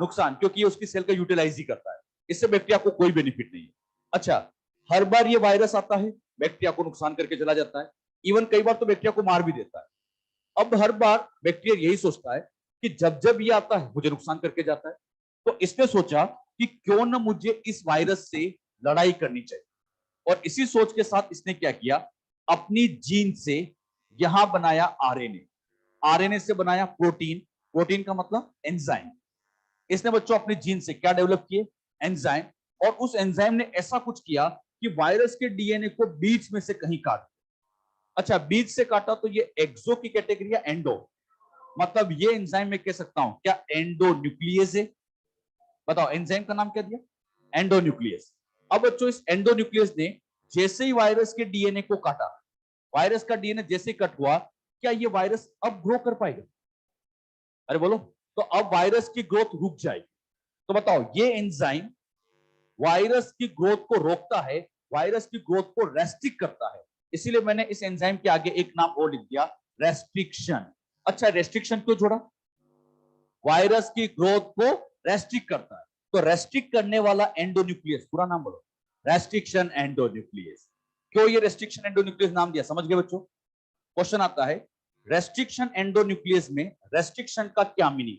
नुकसान, क्योंकि ये उसकी सेल का यूटिलाइज ही करता है, इससे बैक्टीरिया को कोई बेनिफिट नहीं है। अच्छा, हर बार ये वायरस आता है बैक्टीरिया को नुकसान करके चला जाता है, इवन कई बार तो बैक्टीरिया को मार भी देता है। अब हर बार बैक्टीरिया यही सोचता है कि जब जब ये आता है मुझे नुकसान करके जाता है, तो इसने सोचा कि क्यों ना मुझे इस वायरस से लड़ाई करनी चाहिए। और इसी सोच के साथ इसने क्या किया, अपनी जीन से यहां बनाया आरएनए, आरएनए से बनाया प्रोटीन, प्रोटीन का मतलब एंजाइम। इसने बच्चों अपने जीन से क्या डेवलप किए? एंजाइम। और उस एंजाइम ने ऐसा कुछ किया कि वायरस के डीएनए को बीच में से कहीं काट। अच्छा, बीच से काटा तो ये एक्सो की कैटेगरी है, एंडो। मतलब ये एंजाइम में कह सकता हूं क्या एंडो न्यूक्लियस है? बताओ एंजाइम का नाम क्या दिया? एंडोन्यूक्लियस। अब बच्चों इस एंडोन्यूक्लियस ने जैसे ही वायरस के डीएनए को काटा, वायरस का डीएनए जैसे कट हुआ, क्या ये वायरस अब ग्रो कर पाएगा? अरे बोलो। तो अब वायरस की ग्रोथ रुक जाएगी। तो बताओ ये एंजाइम वायरस की ग्रोथ को रोकता है, वायरस की ग्रोथ को रेस्ट्रिक्ट करता है। इसीलिए मैंने इस एंजाइम के आगे एक नाम और लिख दिया, रेस्ट्रिक्शन। अच्छा, रेस्ट्रिक्शन क्यों जोड़ा? वायरस की ग्रोथ को रेस्ट्रिक्ट करता है, तो रेस्ट्रिक्ट करने वाला एंडोन्यूक्लियस, पूरा नाम बोलो, रेस्ट्रिक्शन एंडोन्यूक्लियस। क्यों ये रेस्ट्रिक्शन एंडोन्यूक्लियस नाम दिया, समझ गए बच्चों? क्वेश्चन आता है रेस्ट्रिक्शन एंडोन्यूक्लियस में रेस्ट्रिक्शन का क्या मीनिंग?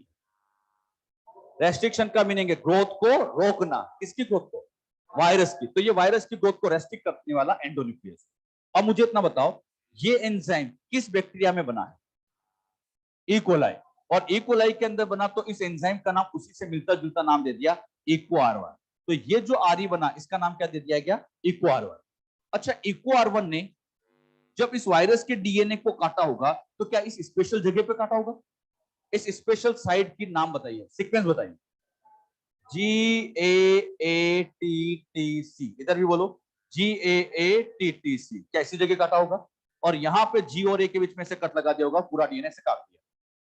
रेस्ट्रिक्शन का मीनिंग है ग्रोथ को रोकना। किसकी ग्रोथ को? वायरस की। तो ये वायरस की ग्रोथ को रेस्ट्रिक्ट करने वाला एंडोन्यूक्लियस। अब मुझे इतना बताओ, ये एंजाइम किस बैक्टीरिया में बना है? इकोलाई। और इकोलाई के अंदर बना, तो इस एंजाइम का नाम उसी से मिलता जुलता नाम दे दिया, इको आर1। तो ये जो आर बना, इसका नाम क्या दे दिया गया? Eco R one. अच्छा, इको आर1 ने जब इस वायरस के डीएनए को काटा होगा, तो क्या इस स्पेशल जगह पे काटा होगा? इस स्पेशल साइट की नाम बताइए, सीक्वेंस बताइए। GAATTC, इधर भी बोलो, GAATTC। क्या इसी जगह काटा होगा? और यहां पे G और A के बीच में से कट लगा दिया होगा, पूरा डीएनए से काट दिया।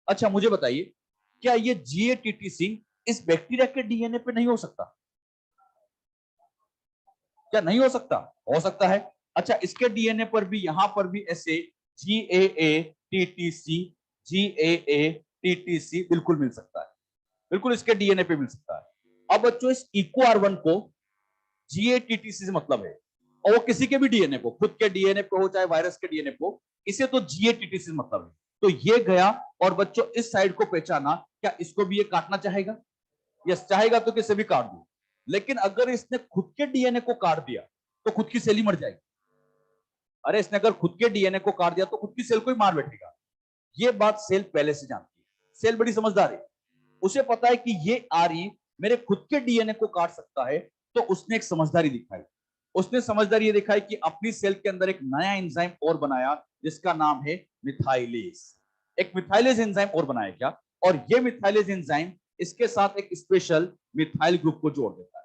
अच्छा मुझे बताइए, क्या ये GATTC इस बैक्टीरिया के डीएनए पे नहीं हो सकता? क्या नहीं हो सकता? हो सकता है। अच्छा, इसके डीएनए पर भी, यहां पर भी ऐसे GAATTC, GAATTC बिल्कुल मिल सकता है, बिल्कुल इसके डीएनए पे मिल सकता है। अब बच्चों इस इको आर1 को GATTC से मतलब है, और वो किसी के भी डीएनए को, खुद के डीएनए पे हो चाहे वायरस के डीएनए को, इसे तो GATTC से मतलब है। तो ये गया, और बच्चों इस साइड को पहचाना, क्या इसको भी ये काटना चाहेगा? यस चाहेगा, तो किसे भी काट दो। लेकिन अगर इसने खुद के डीएनए को काट दिया, तो खुद की सेल ही मर जाएगी। अरे इसने अगर खुद के डीएनए को काट दिया, तो खुद की सेल को ही मार बैठेगा। ये बात सेल पहले से जानती है। सेल बड़ी समझदार है, उसे पता है कि ये आरी मेरे खुद के डीएनए को काट सकता है। तो उसने एक समझदारी दिखाई। उसने समझदारी ये दिखाई कि अपनी सेल के अंदर एक नया एंजाइम और बनाया, जिसका नाम है मिथाइलेज। एक मिथाइलेज एंजाइम और बनाया क्या, और ये मिथाइलेज एंजाइम इसके साथ एक स्पेशल मिथाइल ग्रुप को जोड़ देता है।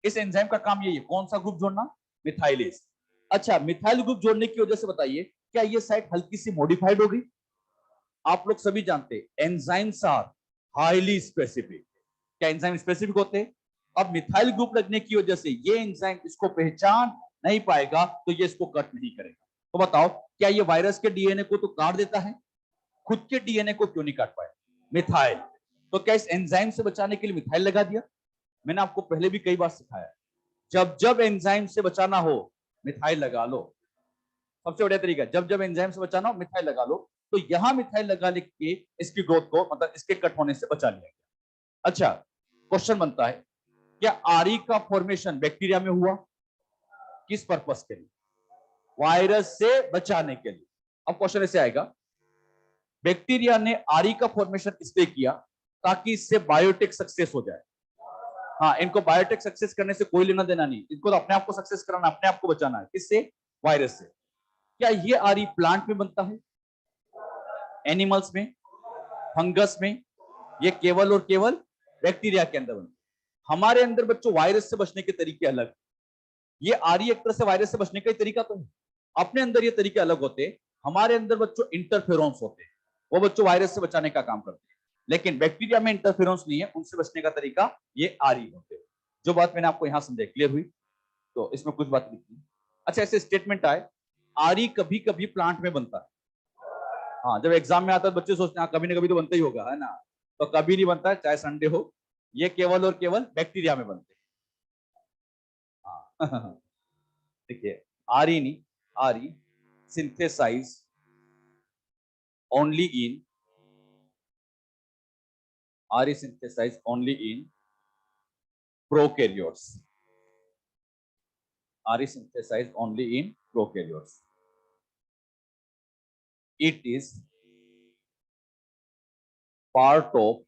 इस एंजाइम का काम यही है, कौन सा ग्रुप जोड़ना? मिथाइलेज। अच्छा, मिथाइल ग्रुप जोड़ने की वजह से बताइए, क्या ये साइट हल्की सी मॉडिफाइड होगी? आप लोग सभी जानते हैं एंजाइम्स आर हाईली स्पेसिफिक। क्या एंजाइम स्पेसिफिक होते हैं? अब मिथाइल ग्रुप लगने की वजह से ये एंजाइम इसको पहचान नहीं पाएगा, तो ये इसको कट नहीं करेगा। तो बताओ, क्या ये वायरस के डीएनए को तो काट देता है, खुद के डीएनए को क्यों नहीं काट पाया? मिथाइल। तो क्या इस एंजाइम से बचाने के लिए मिथाइल लगा दिया? मैंने आपको पहले भी कई बार सिखाया, जब जब एंजाइम से बचाना हो मिथाइल लगा लो। सबसे बढ़िया तरीका, जब जब एंजाइम से बचाना हो मिथाइल लगा लो। तो यहां मिथाइल लगा के इसकी ग्रोथ को, मतलब इसके कट होने से बचा लिया गया। अच्छा, क्वेश्चन बनता है, क्या आरी का फॉर्मेशन बैक्टीरिया में हुआ? किस पर्पस के लिए? वायरस से बचाने के लिए। अब क्वेश्चन ऐसे आएगा, बैक्टीरिया ने आरी का फॉर्मेशन इसलिए किया ताकि इससे बायोटेक सक्सेस हो जाए। हाँ, इनको बायोटेक सक्सेस करने से कोई लेना देना नहीं, इनको तो अपने आप को सक्सेस कराना, अपने आप को बचाना है। किससे? वायरस से। क्या ये आरी प्लांट में बनता है, एनिमल्स में, फंगस में? ये केवल और केवल बैक्टीरिया के अंदर बनता है। हमारे अंदर बच्चों वायरस से बचने के तरीके अलग। ये आरी एक तरह से वायरस से बचने का ही तरीका तो है, अपने अंदर ये तरीके अलग होते हैं। हमारे अंदर बच्चों इंटरफेरोन्स होते हैं, वो बच्चों वायरस से बचाने का काम करते हैं। लेकिन बैक्टीरिया में इंटरफेरोन्स नहीं है, उनसे बचने का तरीका ये आरी होते हैं। जो बात मैंने आपको यहां समझाई, क्लियर हुई? तो इसमें कुछ बात लिखी। अच्छा, ऐसे स्टेटमेंट आए, आरी कभी कभी प्लांट में बनता है। हाँ, जब एग्जाम में आता है बच्चे सोचते हैं कभी ना कभी तो बनता ही होगा, है ना? तो कभी नहीं बनता है, चाहे संडे हो। ये केवल और केवल बैक्टीरिया में बनते हैं। हाँ। देखिए, आरी नहीं, आरी synthesize only in, RE synthesize only in prokaryotes, RE synthesize only in prokaryotes. It is part of,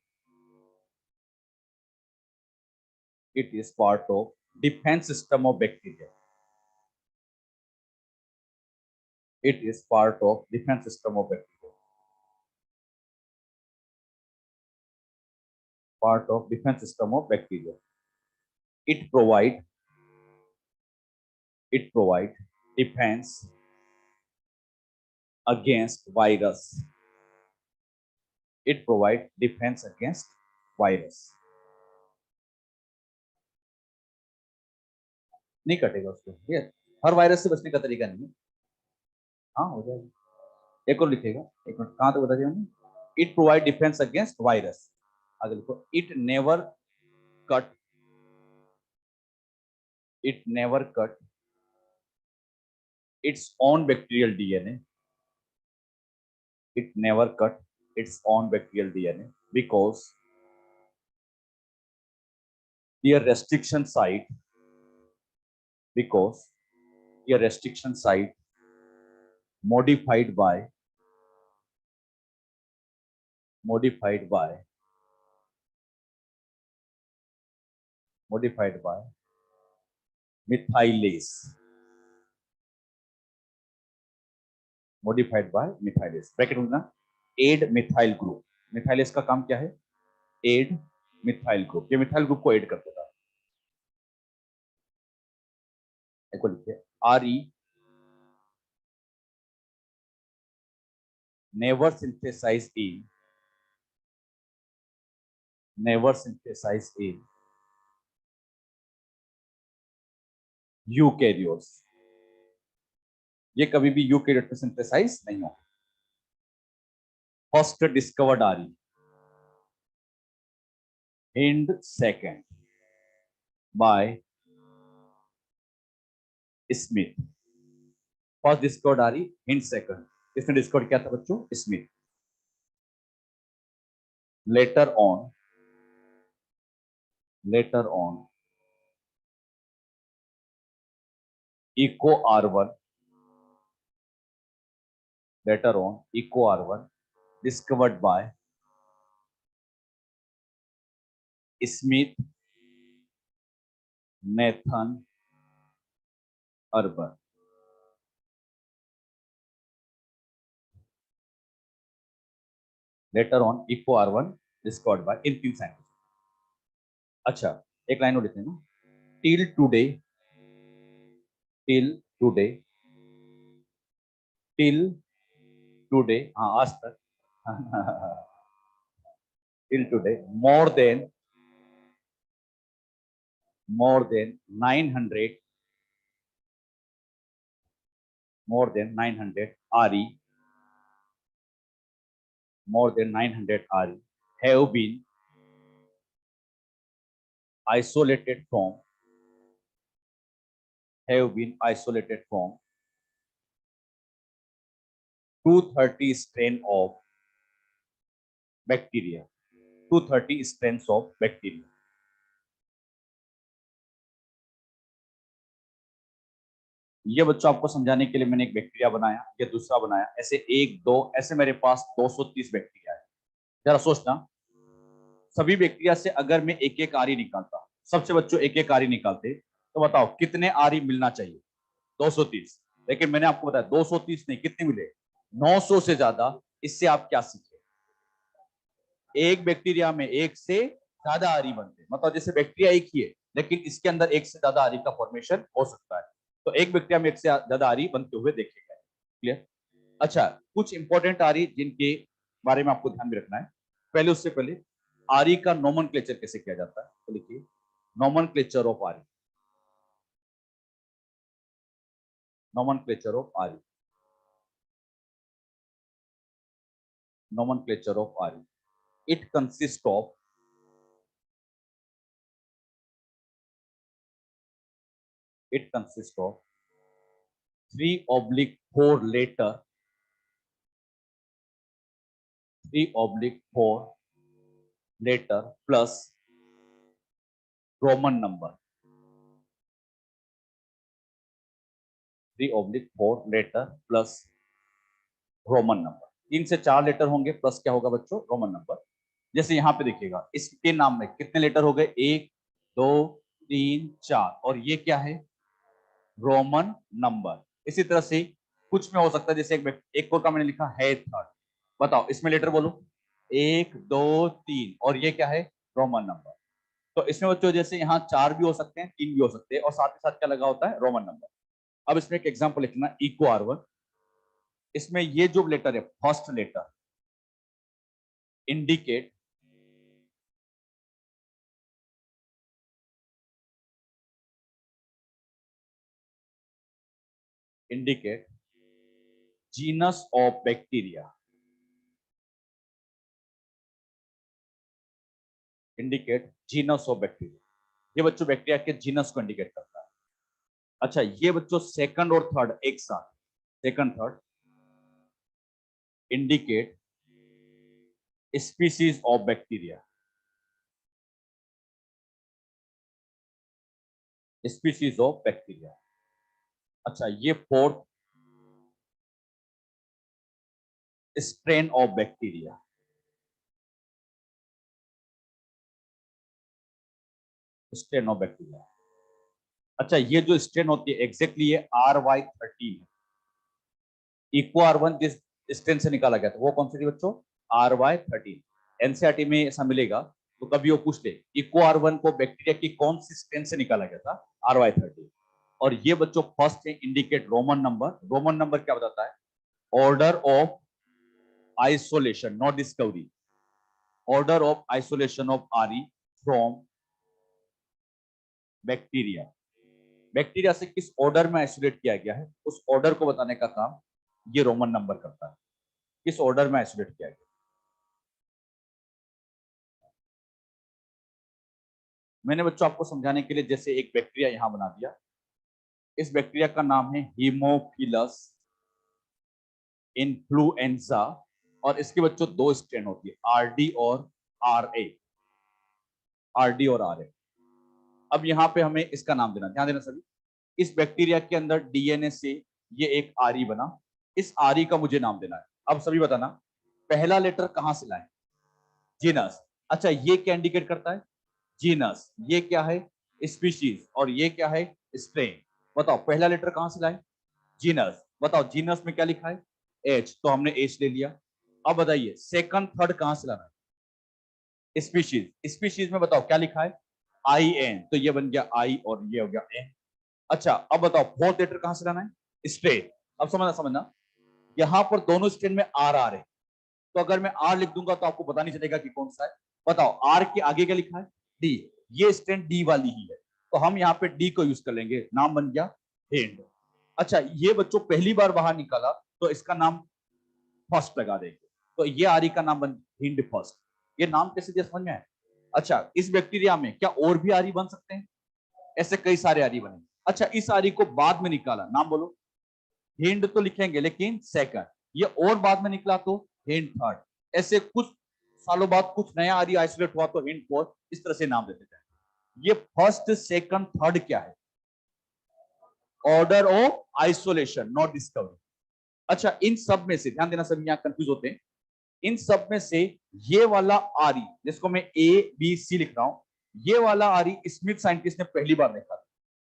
it is part of defense system of bacteria. It is part of defense system of bacteria. part of defense system of bacteria. It provide defense against virus. It provide defense against virus. नहीं कटेगा उसको, ये हर वायरस से बचने का तरीका नहीं है। हाँ हो जाएगा। एक और लिखेगा, एक मिनट, कहाँ तक बता दिया हमने? It provide defence against virus. आगे लिखो, it never cut its own bacterial DNA. It never cut its own bacterial DNA because their restriction site modified by methylase. Modified by methylase. Bracket में ना, एड मिथाइल ग्रुप। मिथाइलेस का काम क्या है? Add methyl group. ये मिथाइल ग्रुप को एड कर देता है। देखो लिखिए, RE never synthesize in eukaryotes. ये कभी भी यूकेरियोट में सिंथेसाइज नहीं होगा। First discovered RE, Hind second by Smith. First discovered RE, Hind second. इसने डिस्कवर किया था बच्चों? Smith. Letter on Eco R1 discovered by Smith, Nathan, Urban. Later on eco R1 discovered by इन तीन साइंटिस्ट। अच्छा, एक लाइन और लिखते हैं ना, till today, हाँ आज तक till today more than 900 RE have been isolated from 230 strains of bacteria. 230 strains of bacteria. ये बच्चों आपको समझाने के लिए मैंने एक बैक्टीरिया बनाया, ये दूसरा बनाया, ऐसे एक दो, ऐसे मेरे पास 230 बैक्टीरिया है। जरा सोचना, सभी बैक्टीरिया से अगर मैं एक एक RE निकालता, सबसे बच्चों एक एक RE निकालते, तो बताओ कितने RE मिलना चाहिए? 230। लेकिन मैंने आपको बताया 230 नहीं, कितने मिले? 900 से ज्यादा। इससे आप क्या सीखे? एक बैक्टीरिया में एक से ज्यादा RE बनते हैं। मतलब जैसे बैक्टीरिया एक ही है, लेकिन इसके अंदर एक से ज्यादा RE का फॉर्मेशन हो सकता है। तो एक बैक्टीरिया में एक से ज्यादा RE बनते हुए देखे गए। क्लियर? अच्छा, कुछ इंपॉर्टेंट RE जिनके बारे में आपको ध्यान में रखना है। पहले उससे पहले RE का नोमेनक्लेचर कैसे किया जाता है, तो लिखिए, nomenclature of RE। nomenclature of RE. Nomenclature of RE. It consists of 3/4 letter 3/4 letter plus Roman number 3/4 letter plus Roman number. 3 से 4 लेटर होंगे प्लस क्या होगा बच्चों? Roman number. जैसे यहाँ पे देखिएगा, इसके नाम में कितने लेटर हो गए? 1 2 3 4, और ये क्या है? Roman number. इसी तरह से कुछ में हो सकता है, जैसे एक और का मैंने लिखा है थर्ड। बताओ इसमें लेटर बोलो, 1 2 3, और ये क्या है? Roman number. तो इसमें बच्चों जैसे यहाँ 4 भी हो सकते हैं, 3 भी हो सकते हैं, और साथ ही साथ क्या लगा होता है, रोमन नंबर। अब इसमें एक एग्जांपल लिखना, इको R1। इसमें ये जो लेटर है, first letter indicate indicate genus of bacteria, indicate genus of bacteria. ये बच्चों बैक्टीरिया के जीनस को इंडिकेट करता है। अच्छा, ये बच्चों सेकंड और थर्ड एक साथ, second third indicate species of bacteria, species of bacteria. अच्छा, ये fourth strain of bacteria, strain of bacteria. अच्छा, ये जो स्ट्रेन होती है एग्जैक्टली ये RY13 है। इको R1 जिस स्ट्रेन से निकाला गया था वो कौन सी थी बच्चों, RY13। एनसीईआरटी में ऐसा मिलेगा तो कभी वो पूछ ले इको R1 को बैक्टीरिया की कौन सी स्ट्रेन से निकाला गया था, RY13। और ये बच्चों फर्स्ट है indicate Roman number. Roman number क्या बताता है, order of isolation not discovery, order of isolation of RE from bacteria. Bacteria से किस ऑर्डर में आइसोलेट किया गया है उस ऑर्डर को बताने का काम ये रोमन नंबर करता है, किस ऑर्डर में आइसोलेट किया गया। मैंने बच्चों आपको समझाने के लिए जैसे एक बैक्टीरिया यहां बना दिया, इस बैक्टीरिया का नाम है हीमोफिलस इन्फ्लुएंजा, और इसके बच्चों दो स्ट्रेन होती है, RD और RA, RD और RA। अब यहाँ पे हमें इसका नाम देना, ध्यान देना सभी। इस बैक्टीरिया के अंदर DNA से ये एक RE बना, इस RE का मुझे नाम देना है। अब सभी बताना पहला लेटर कहां से लाए, जीनस। अच्छा, ये क्या इंडिकेट करता है, जीनस। ये क्या है, स्पीशीज, और ये क्या है, स्ट्रेन। बताओ पहला लेटर कहां से लाए, जीनस। बताओ जीनस में क्या लिखा है, H, तो हमने H ले लिया। अब बताइए सेकंड थर्ड कहां से लाना है, स्पीशीज। स्पीशीज में बताओ क्या लिखा है, IN, तो ये बन गया I और ये हो गया N। अच्छा, अब बताओ फोर्थ लेटर कहां से लाना है, स्ट्रेन। अब समझना समझना, यहां पर दोनों स्ट्रेन में R आ रहे हैं, तो अगर मैं R लिख दूंगा तो आपको पता नहीं चलेगा कि कौन सा है। बताओ R के आगे क्या लिखा है, D, ये स्ट्रेन D वाली ही है, तो हम यहाँ पे D को यूज कर लेंगे, नाम बन गया हिंड। अच्छा, ये बच्चों पहली बार बाहर निकाला तो इसका नाम फर्स्ट लगा देंगे, तो ये आरी का नाम बन हिंड फर्स्ट। ये नाम कैसे दिया समझ में आया। अच्छा, इस बैक्टीरिया में क्या और भी आरी बन सकते हैं, ऐसे कई सारे आरी बने। अच्छा, इस आरी को बाद में निकाला, नाम बोलो, हिंड तो लिखेंगे लेकिन सेकंड, ये और बाद में निकला तो हिंड थर्ड। ऐसे कुछ सालों बाद कुछ नया आरी आइसोलेट हुआ तो हिंड फोर्थ, इस तरह से नाम देते थे। ये फर्स्ट सेकंड थर्ड क्या है, order of isolation not discovery. अच्छा, इन सब में से ध्यान देना, सब यहां कंफ्यूज होते हैं, इन सब में से ये वाला आरी जिसको मैं ABC लिख रहा हूं, ये वाला आरी स्मिथ साइंटिस्ट ने पहली बार देखा था।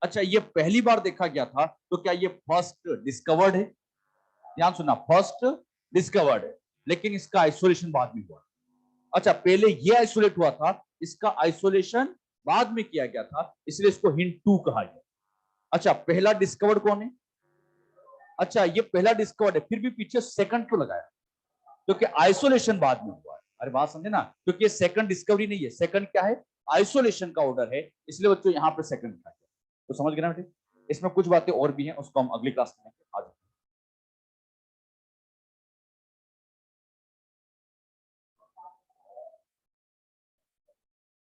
अच्छा, ये पहली बार देखा गया था तो क्या ये फर्स्ट डिस्कवर्ड है, ध्यान सुनना, फर्स्ट डिस्कवर्ड है, लेकिन इसका आइसोलेशन बाद में हुआ। अच्छा, पहले ये आइसोलेट हुआ था, इसका आइसोलेशन बाद में किया गया था, इसलिए इसको हिंट 2 कहा गया। अच्छा, पहला डिस्कवर्ड कौन है, अच्छा ये पहला डिस्कवर्ड है, फिर भी पीछे सेकंड क्यों लगाया, क्योंकि आइसोलेशन बाद में हुआ है। अरे बात समझे ना, क्योंकि ये सेकंड डिस्कवरी नहीं है, सेकंड क्या है, आइसोलेशन का ऑर्डर है, इसलिए बच्चों यहां पर सेकंड लिखा गया। तो समझ गए ना बेटे, इसमें कुछ बातें और भी हैं, उसको हम अगली क्लास में आज।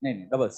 नहीं नहीं, डबल